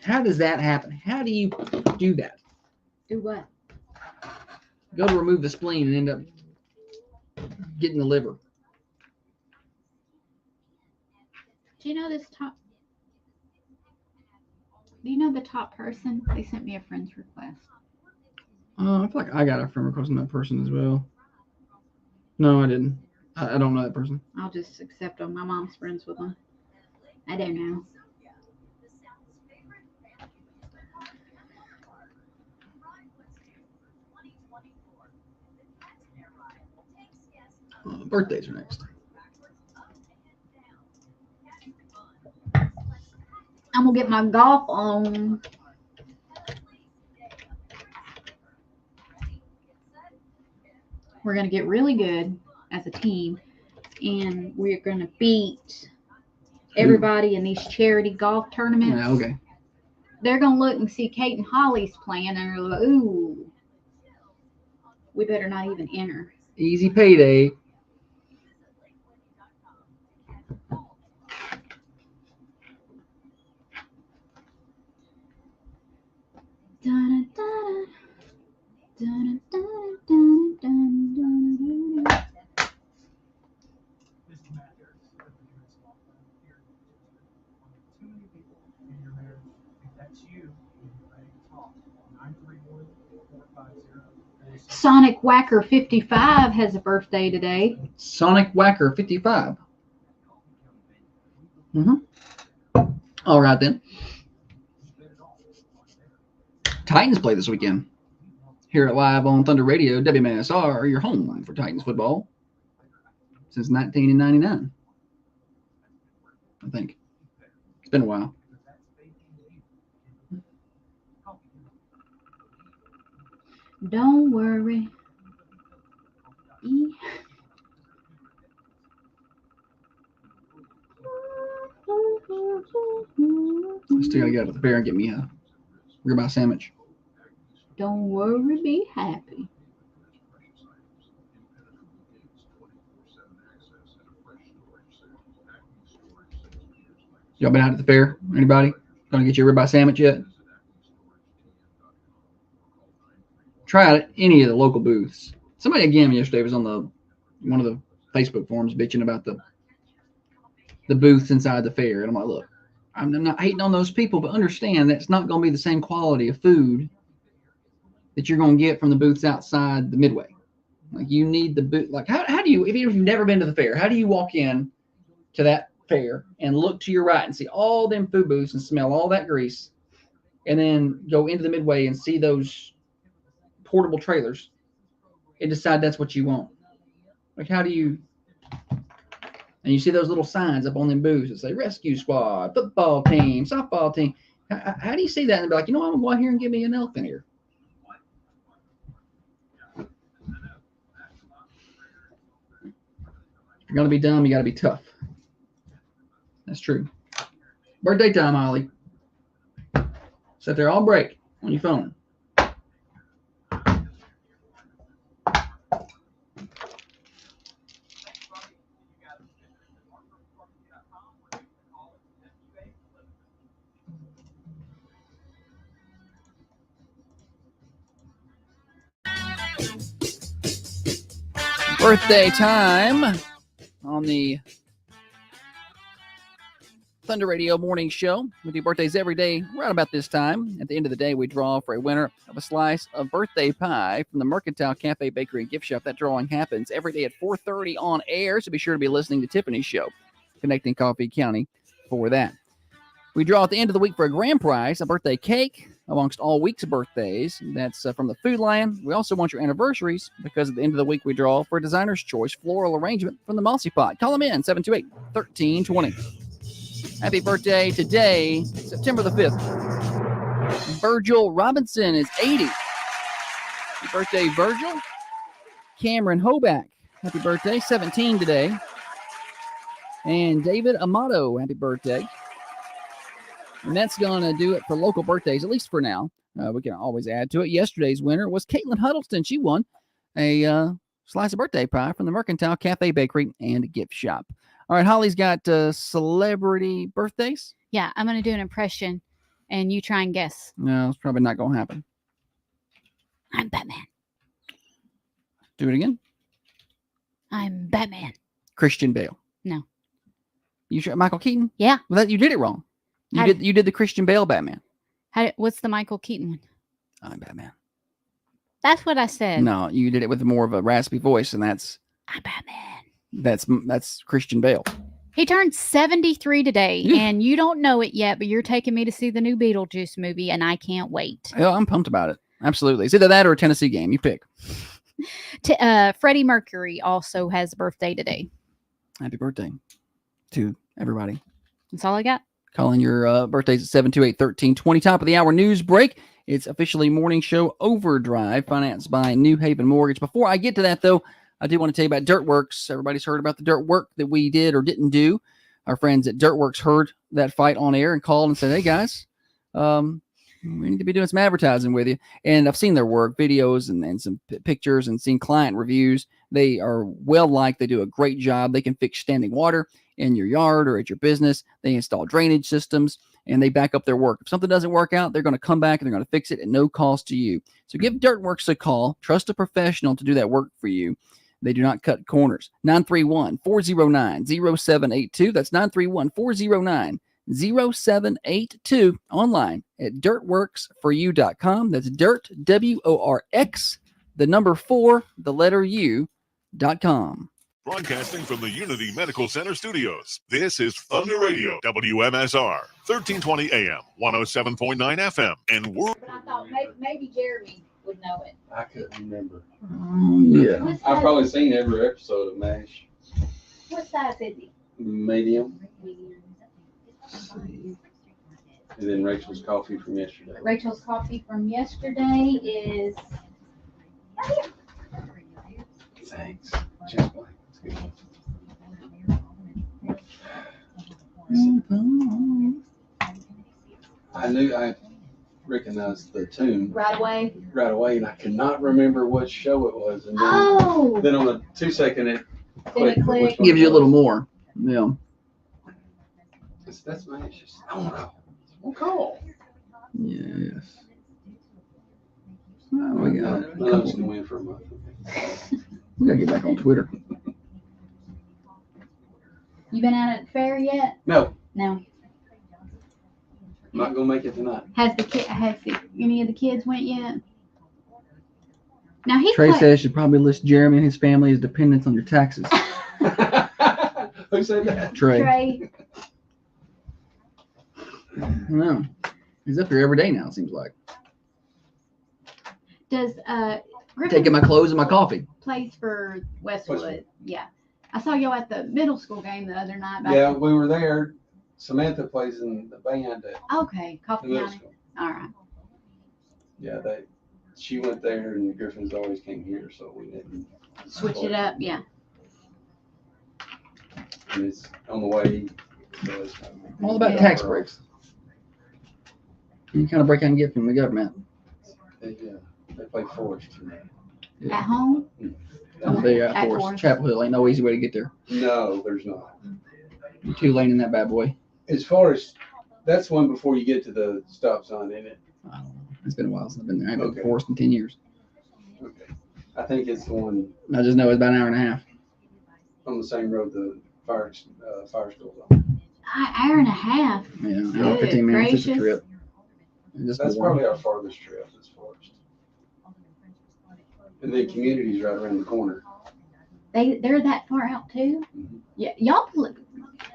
How does that happen? How do you do that? Do what? Go to remove the spleen and end up getting the liver. Do you know this top? Do you know the top person? They sent me a friend's request. I feel like I got a friend request on that person as well. No, I didn't. I don't know that person. I'll just accept them. My mom's friends with them. I don't know. Birthdays are next. I'm going to get my golf on. We're going to get really good as a team, and we're going to beat everybody in these charity golf tournaments. Yeah, okay. They're gonna look and see Kate and Holly's playing, and they're like, "Ooh, we better not even enter." Easy payday. Sonic Whacker 55 has a birthday today. Sonic Whacker 55. All right then. Titans play this weekend. Here at live on Thunder Radio, WMSR, your home for Titans football since 1999. I think it's been a while. Don't worry. I still gotta get out of the fair and get me a ribeye sandwich. Don't worry, be happy. Y'all been out at the fair? Anybody? Gonna get you a ribeye sandwich yet? Try it at any of the local booths. Somebody again yesterday was on one of the Facebook forums bitching about the booths inside the fair, and I'm like, look, I'm not hating on those people, but understand that's not going to be the same quality of food that you're going to get from the booths outside the Midway. Like, you need the booth. Like, how do you, if you've never been to the fair, how do you walk in to that fair and look to your right and see all them food booths and smell all that grease, and then go into the Midway and see those portable trailers and decide that's what you want? Like, how do you? And you see those little signs up on them booths that say rescue squad, football team, softball team. How do you see that and be like, you know what, I'm going to go out here and give me an elephant ear? If you're going to be dumb, you got to be tough. That's true. Birthday time, Ollie. Sit there all break on your phone. Birthday time on the Thunder Radio Morning Show. We do birthdays every day right about this time. At the end of the day, we draw for a winner of a slice of birthday pie from the Mercantile Cafe Bakery and Gift Shop. That drawing happens every day at 4:30 on air, so be sure to be listening to Tiffany's show, Connecting Coffee County, for that. We draw at the end of the week for a grand prize, a birthday cake amongst all week's birthdays. That's from the Food Lion. We also want your anniversaries because at the end of the week, we draw for a designer's choice floral arrangement from the Mossy Pot. Call them in, 728-1320. Happy birthday today, September the 5th. Virgil Robinson is 80. Happy birthday, Virgil. Cameron Hoback, happy birthday, 17 today. And David Amato, happy birthday. And that's going to do it for local birthdays, at least for now. We can always add to it. Yesterday's winner was Caitlin Huddleston. She won a slice of birthday pie from the Mercantile Cafe Bakery and Gift Shop. All right, Holly's got celebrity birthdays. Yeah, I'm going to do an impression, and you try and guess. No, it's probably not going to happen. I'm Batman. Do it again. I'm Batman. Christian Bale. No. You sure? Michael Keaton? Yeah. Well, you did it wrong. You did the Christian Bale Batman. What's the Michael Keaton one? I'm Batman. That's what I said. No, you did it with more of a raspy voice, and that's I'm Batman. That's Christian Bale. He turned 73 today, and you don't know it yet, but you're taking me to see the new Beetlejuice movie, and I can't wait. Oh, I'm pumped about it. Absolutely. It's either that or a Tennessee game. You pick. Freddie Mercury also has a birthday today. Happy birthday to everybody. That's all I got. Calling your birthdays at 728-1320. Top of the hour news break. It's officially morning show Overdrive, financed by New Haven Mortgage. Before I get to that, though, I do want to tell you about Dirtworks. Everybody's heard about the dirt work that we did or didn't do our friends at Dirtworks heard that fight on air and called and said, "Hey guys, we need to be doing some advertising with you." And I've seen their work, videos, and some pictures, and seen client reviews. They are well liked. They do a great job. They can fix standing water in your yard or at your business. They install drainage systems, and they back up their work. If something doesn't work out, they're going to come back and they're going to fix it at no cost to you. So give Dirtworks a call. Trust a professional to do that work for you. They do not cut corners. 931-409-0782. That's 931-409-0782. Online at dirtworksforyou.com. That's dirt, WORX, the number 4, the letter U.com. Broadcasting from the Unity Medical Center studios, this is Thunder Radio, WMSR, 1320 AM, 107.9 FM, and we're... But I thought maybe Jeremy would know it. I couldn't remember. Yeah. I've probably seen every episode of MASH. What size is he? Medium. And then Rachel's coffee from yesterday. Rachel's coffee from yesterday is right here. Thanks. Just like it's good. I recognized the tune Right away. and I could not remember what show it was. And Oh! Then on a 2-second it Then it clicked. Gives you a little more. Yeah. That's MASH. I won't call. Yes. Well, we got a I was couple. going to win for a month. We gotta get back on Twitter. You been out at the fair yet? No, No. I'm not going to make it tonight. Has any of the kids went yet? Now he Trey played- says you should probably list Jeremy and his family as dependents on your taxes. Who said that? Trey. No. He's up here every day now, it seems like. Does Griffin Taking my clothes and my coffee. plays for Westwood? Yeah. I saw y'all at the middle school game the other night. Yeah, we were there. Samantha plays in the band at Okay, the Coffee middle County. school. All right. Yeah, she went there and the Griffins always came here, so we didn't Switch it up, yeah. And it's on the way. So it's All about tax breaks. Any kind of break I can get from the government. They play Forest. At home? They At Forest. Forest. Chapel Hill ain't no easy way to get there. No, there's not. You're 2 lane in that bad boy. As far as that's one before you get to the stop sign, isn't it? I don't know. It's been a while since I've been there. I haven't been Okay. to Forest in 10 years. Okay. I think it's the one I just know it's about an hour and a half. on the same road the fire store's on. Hour and a half. Yeah, Good 15 minutes. It's a gracious. trip. Just That's boring. probably our farthest trip is Forest. And then Community's right around the corner. They're that far out too? Yeah.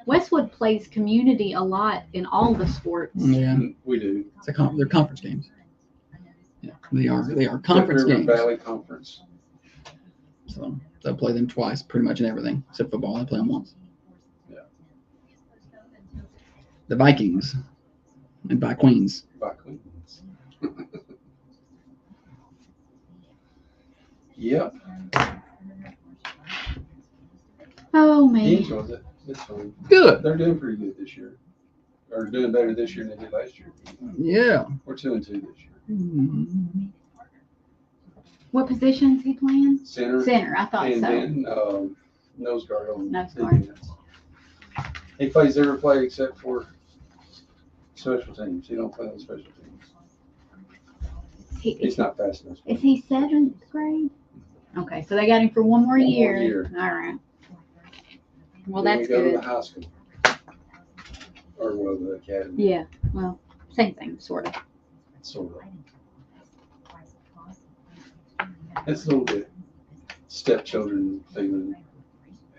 Westwood plays Community a lot in all the sports. Yeah, We do. it's they're conference games. Yeah, they are conference River games. Valley Conference. So they'll play them twice, pretty much in everything except football. They play them once. Yeah. The Vikings and by Queens. By Queens. Yep. Oh He man. enjoys it. It's fun. Good. They're doing pretty good this year. Or doing better this year than they did last year. Yeah. We're 2-2 this year. Mhm. What position's he playing? Center. Center, I thought and so. then nose guard on Nose guard. defense. He plays every play except for special teams. He don't play on special teams. He's not fast enough. Is he 7th grade? Okay, so they got him for one more year. year. All right. Well, Then that's we go to good. the high school. Or well, the academy. Yeah. Well, same thing, sort of. Sort of. It's a little bit stepchildren feeling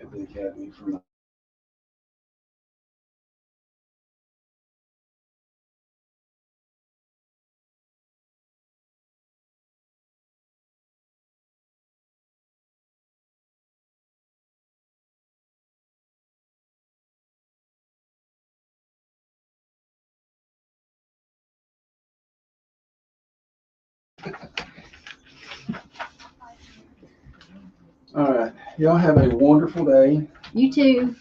at the academy for me. All right. Y'all have a wonderful day. You too.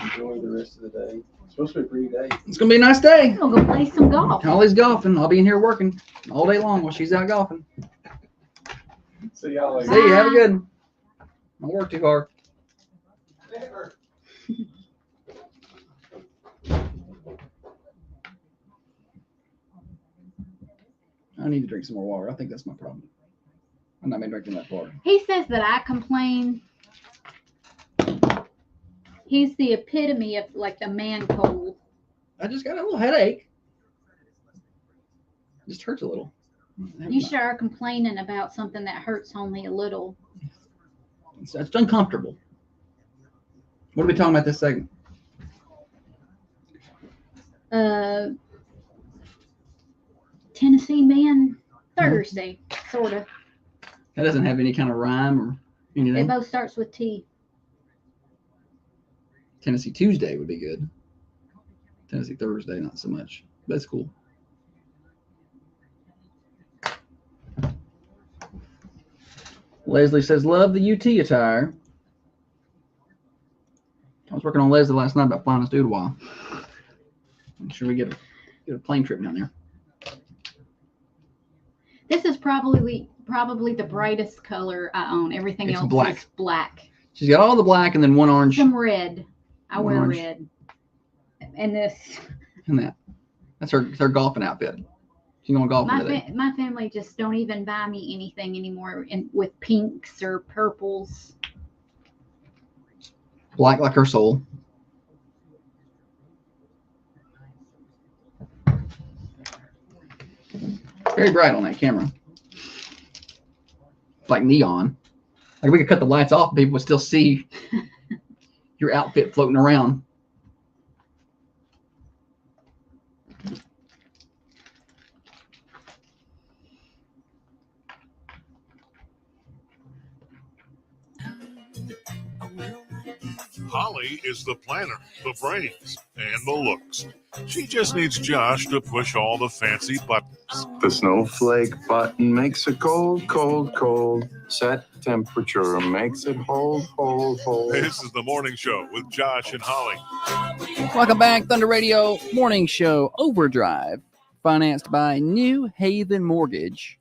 Enjoy the rest of the day. It's supposed to be a pretty day. It's gonna be a nice day. We'll go play some golf. Holly's golfing. I'll be in here working all day long while she's out golfing. See y'all later. See you. Have a good one. Don't work too hard. I need to drink some more water. I think that's my problem. I'm not been drinking enough water. He says that I complain. He's the epitome of like the man cold. I just got a little headache. Just hurts a little. You sure are complaining about something that hurts only a little. It's uncomfortable. What are we talking about this segment? Tennessee Man Thursday, sort of. That doesn't have any kind of rhyme or anything. It both starts with T. Tennessee Tuesday would be good. Tennessee Thursday, not so much. That's cool. Leslie says, love the UT attire. I was working on Leslie last night about flying us dude a while. I'm sure we get a plane trip down there. This is probably the brightest color I own. Everything It's else black. is black. She's got all the black and then one orange. Some red. I wear Orange. red. And this. And that. That's her golfing outfit. She's going golfing today. My family just don't even buy me anything anymore with pinks or purples. Black like her soul. Very bright on that camera. Like neon. Like we could cut the lights off and people would still see your outfit floating around. Holly is the planner, the brains, and the looks. She just needs Josh to push all the fancy buttons. The snowflake button makes it cold, cold, cold. Set temperature makes it hold, hold, hold. This is the morning show with Josh and Holly. Welcome back, Thunder Radio Morning Show Overdrive, financed by New Haven Mortgage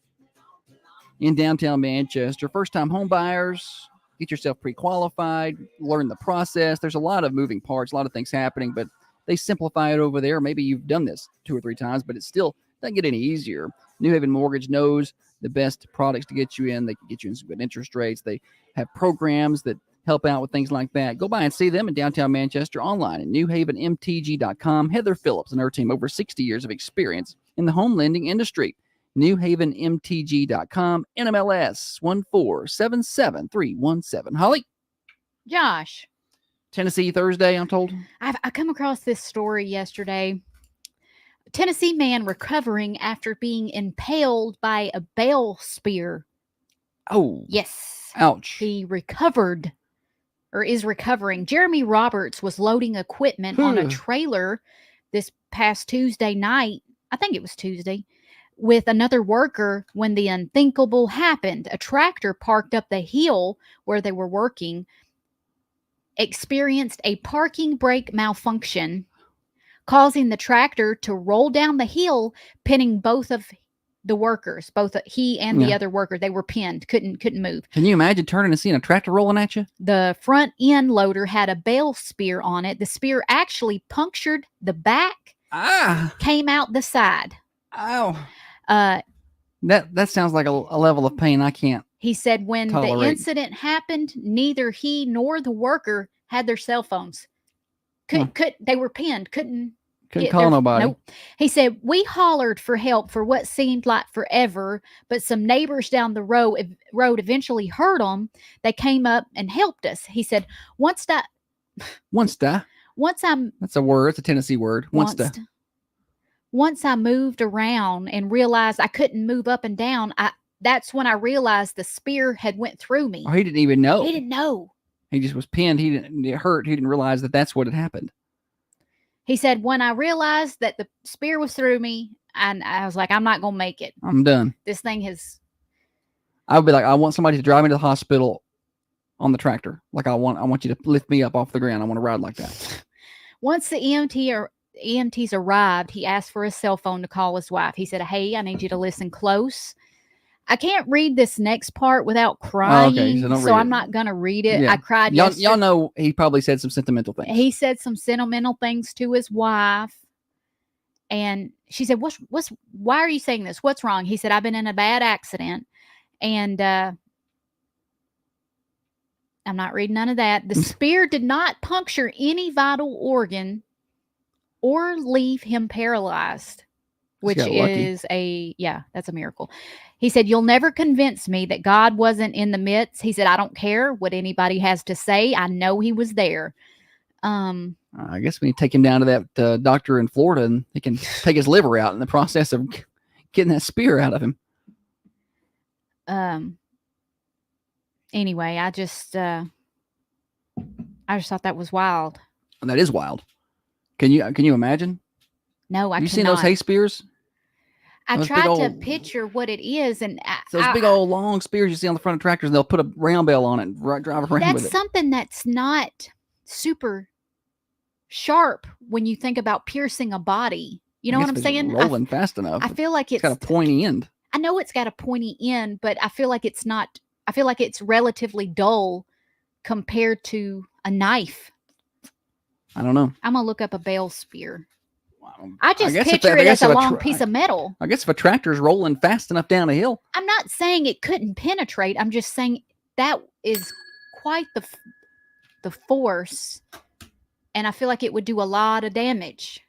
in downtown Manchester. First-time home buyers, get yourself pre-qualified, learn the process. There's a lot of moving parts, a lot of things happening, but they simplify it over there. Maybe you've done this 2 or 3 times, but it still doesn't get any easier. New Haven Mortgage knows the best products to get you in. They can get you in some good interest rates. They have programs that help out with things like that. Go by and see them in downtown Manchester online at newhavenmtg.com. Heather Phillips and her team, over 60 years of experience in the home lending industry. newhavenmtg.com, NMLS 1477317. Holly? Josh. Tennessee Thursday, I'm told. I come across this story yesterday. Tennessee man recovering after being impaled by a bale spear. Oh. Yes. Ouch. He recovered or is recovering. Jeremy Roberts was loading equipment on a trailer this past Tuesday night. I think it was Tuesday. With another worker when the unthinkable happened. A tractor parked up the hill where they were working, experienced a parking brake malfunction, causing the tractor to roll down the hill, pinning both of the workers, both he and the other worker. They were pinned, couldn't move. Can you imagine turning and seeing a tractor rolling at you? The front end loader had a bale spear on it. The spear actually punctured the back, came out the side. Ow. That sounds like a level of pain I can't. He said when tolerate. the incident happened, neither he nor the worker had their cell phones. They were pinned, couldn't call nobody. Nope. He said, we hollered for help for what seemed like forever, but some neighbors down the road eventually heard them. They came up and helped us. He said, That's a word. It's a Tennessee word. Once I moved around and realized I couldn't move up and down, that's when I realized the spear had went through me. Oh, he didn't even know. He didn't know. He just was pinned. It hurt. He didn't realize that that's what had happened. He said, when I realized that the spear was through me, and I was like, I'm not going to make it. I'm done. This thing has... I would be like, I want somebody to drive me to the hospital on the tractor. Like I want you to lift me up off the ground. I want to ride like that. Once the EMTs arrived, he asked for his cell phone to call his wife. He said, "Hey, I need you to listen close." I can't read this next part without crying, okay, so don't read I'm it. not going to read it. Yeah. I cried Y'all yesterday. know he probably said some sentimental things. He said some sentimental things to his wife. And she said, why are you saying this? What's wrong? He said, "I've been in a bad accident." And I'm not reading none of that. The spear did not puncture any vital organ or leave him paralyzed, which got lucky. is that's a miracle. He said, "You'll never convince me that God wasn't in the midst." He said, "I don't care what anybody has to say. I know he was there." I guess we need to take him down to that doctor in Florida and he can take his liver out in the process of getting that spear out of him. Anyway, I just thought that was wild. And that is wild. Can you imagine? No, I Have you cannot. seen those hay spears? I Those tried big to old- picture what it is, and Those big old long spears you see on the front of tractors, and they'll put a round bell on it and drive around that's with it. something that's not super sharp when you think about piercing a body. You know I what guess I'm if it's saying? rolling fast enough. I feel like it's got a pointy end. I know it's got a pointy end, but I feel like it's not. I feel like it's relatively dull compared to a knife. I don't know. I'm gonna look up a bale spear. I just guess if picture they- I it guess as a if a long tra- piece of metal. I guess if a tractor's rolling fast enough down a hill, I'm not saying it couldn't penetrate. I'm just saying that is quite the force, and I feel like it would do a lot of damage.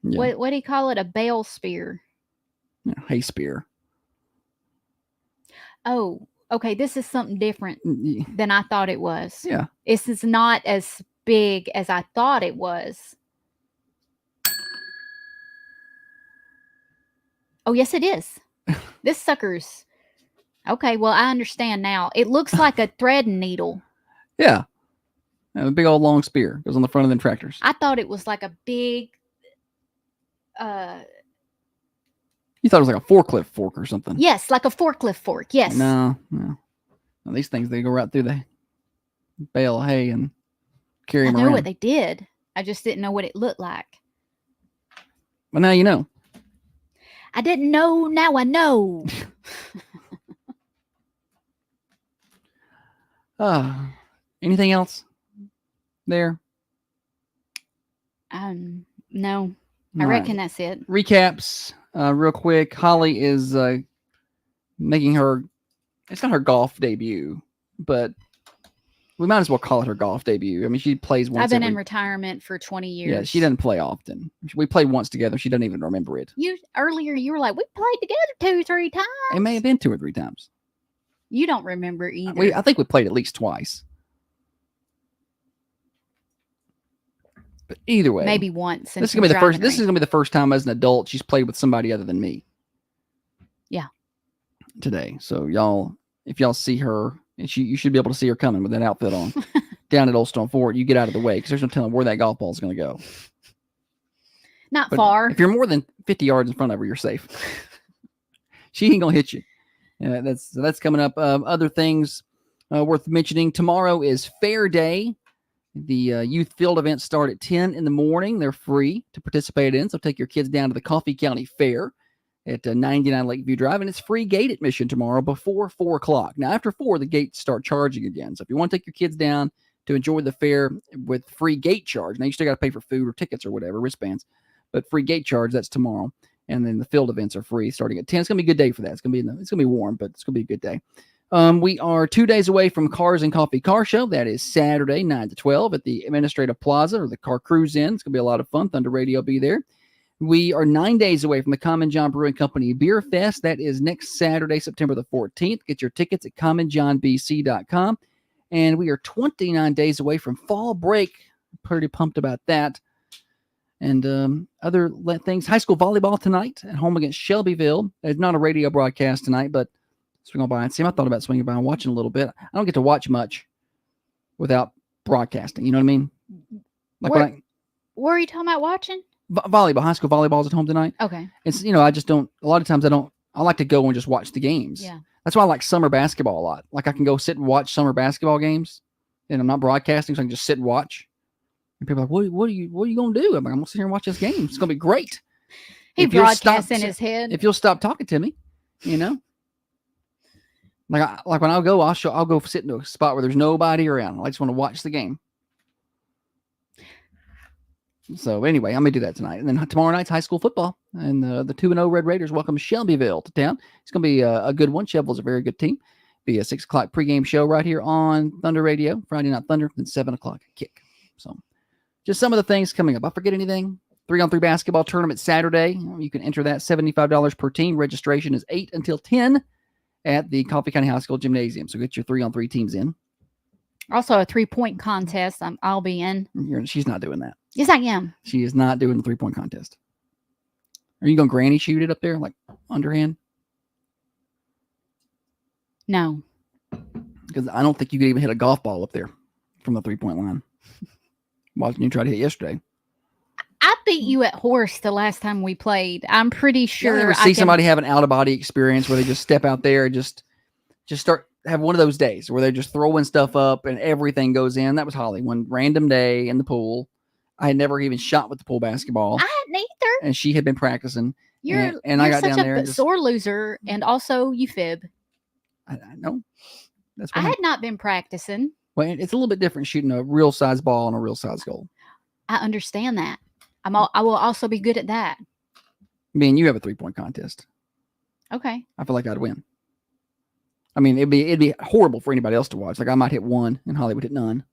Yeah. What do you call it? A bale spear. yeah, hay spear. Oh, okay. This is something different Yeah. than I thought it was. Yeah. This is not as big as I thought it was. Oh, yes, it is. This sucker's okay. Well, I understand now. It looks like a threading needle. Yeah. A big old long spear goes on the front of them tractors. I thought it was like a big. You thought it was like a forklift fork or something. Yes, like a forklift fork. Yes. No. No, these things, they go right through the bale of hay and carry I them know around. what they did. I just didn't know what it looked like. But now you know. I didn't know. Now I know. Anything else there? No. I All right. reckon that's it. Recaps, real quick. Holly is making her, it's not her golf debut, but we might as well call it her golf debut. I mean, she plays once I've been in every- retirement for 20 years. Yeah, she doesn't play often. We played once together. She doesn't even remember it. Earlier you were like, we played together 2-3 times. It may have been 2 or 3 times. You don't remember either. I think we played at least twice. But either way, Maybe once. This is gonna be the first. This is gonna be the first time as an adult she's played with somebody other than me. Yeah. Today, so y'all, if y'all see her, and you should be able to see her coming with that outfit on down at Old Stone Fort. You get out of the way because there's no telling where that golf ball is gonna go. Not But far. If you're more than 50 yards in front of her, you're safe. She ain't gonna hit you. Yeah, that's coming up. Other things worth mentioning. Tomorrow is Fair Day. The youth field events start at 10 in the morning. They're free to participate in. So take your kids down to the Coffee County Fair at 99 Lakeview Drive. And it's free gate admission tomorrow before 4 o'clock. Now, after 4, the gates start charging again. So if you want to take your kids down to enjoy the fair with free gate charge, now you still got to pay for food or tickets or whatever, wristbands. But free gate charge, that's tomorrow. And then the field events are free starting at 10. It's going to be a good day for that. It's going to be warm, but it's going to be a good day. We are 2 days away from Cars and Coffee Car Show. That is Saturday, 9 to 12 at the Administrative Plaza or the Car Cruise Inn. It's going to be a lot of fun. Thunder Radio will be there. We are 9 days away from the Common John Brewing Company Beer Fest. That is next Saturday, September the 14th. Get your tickets at commonjohnbc.com. And we are 29 days away from fall break. Pretty pumped about that. And other things. High school volleyball tonight at home against Shelbyville. It's not a radio broadcast tonight, but swing on by and see him. I thought about swinging by and watching a little bit. I don't get to watch much without broadcasting. You know what I mean? Like Where are you talking about watching? Volleyball, high school volleyball's at home tonight. Okay. It's, I just don't, a lot of times I like to go and just watch the games. Yeah. That's why I like summer basketball a lot. Like I can go sit and watch summer basketball games and I'm not broadcasting, so I can just sit and watch. And people are like, what are you going to do? I'm like, I'm going to sit here and watch this game. It's going to be great. He If you'll broadcasts stop- in his head. If you'll stop talking to me, you know. Like when I'll go, I'll go sit in a spot where there's nobody around. I just want to watch the game. So anyway, I'm gonna do that tonight, and then tomorrow night's high school football, and the 2-0 Red Raiders welcome Shelbyville to town. It's gonna be a good one. Shelbyville's a very good team. Be a 6 o'clock pregame show right here on Thunder Radio, Friday Night Thunder, then 7 o'clock kick. So just some of the things coming up. I forget anything? 3-on-3 basketball tournament Saturday. You can enter that $75 per team. Registration is 8 until 10 at the Coffee County High School Gymnasium. So get your 3-on-3 teams in. Also a 3-point contest. I'll be in. She's not doing that. Yes, I am. She is not doing the 3-point contest. Are you going to granny shoot it up there, like underhand? No. Because I don't think you could even hit a golf ball up there from the 3-point line. Watching you try to hit yesterday. I beat you at horse the last time we played. I'm pretty sure. You ever see somebody have an out-of-body experience where they just step out there and just start have one of those days where they're just throwing stuff up and everything goes in? That was Holly. One random day in the pool. I had never even shot with the pool basketball. I hadn't either. And she had been practicing. You're I got such down there. a And just, sore loser, and also you fib. I know. That's I what had not been practicing. Well, it's a little bit different shooting a real size ball on a real size goal. I understand that. I will also be good at that. Me and you have a 3-point contest. Okay. I feel like I'd win. I mean, it'd be horrible for anybody else to watch. Like I might hit 1 and Holly would hit none,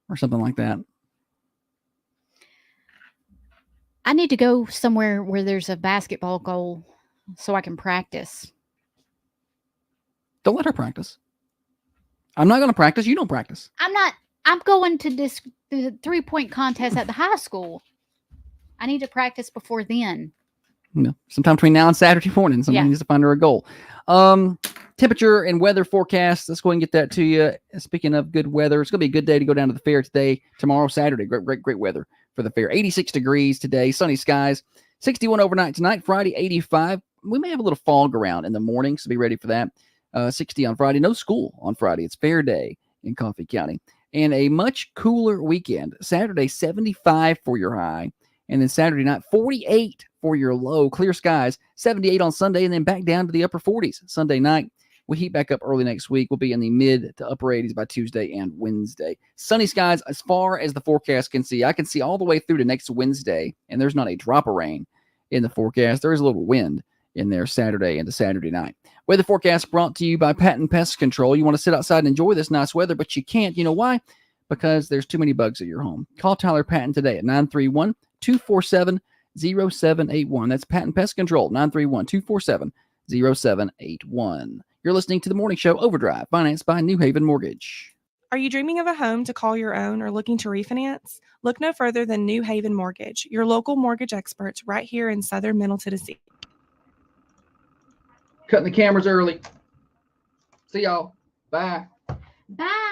or something like that. I need to go somewhere where there's a basketball goal so I can practice. Don't let her practice. I'm not going to practice. You don't practice. I'm going to the 3-point contest at the high school. I need to practice before then. No, sometime between now and Saturday morning. Somebody needs to find her a goal. Temperature and weather forecast. Let's go ahead and get that to you. Speaking of good weather, it's going to be a good day to go down to the fair today. Tomorrow, Saturday, great weather for the fair. 86 degrees today, sunny skies. 61 overnight tonight. Friday, 85. We may have a little fog around in the morning, so be ready for that. 60 on Friday. No school on Friday. It's fair day in Coffee County. And a much cooler weekend. Saturday, 75 for your high. And then Saturday night, 48 for your low. Clear skies, 78 on Sunday, and then back down to the upper 40s. Sunday night, we heat back up early next week. We'll be in the mid to upper 80s by Tuesday and Wednesday. Sunny skies as far as the forecast can see. I can see all the way through to next Wednesday, and there's not a drop of rain in the forecast. There is a little wind in there Saturday into Saturday night. Weather forecast brought to you by Patton Pest Control. You want to sit outside and enjoy this nice weather, but you can't. You know why? Because there's too many bugs at your home. Call Tyler Patton today at 931-247-0781. That's Patton Pest Control, 931-247-0781. You're listening to The Morning Show Overdrive, financed by New Haven Mortgage. Are you dreaming of a home to call your own or looking to refinance? Look no further than New Haven Mortgage, your local mortgage experts right here in Southern Middle Tennessee. Cutting the cameras early. See y'all. Bye. Bye.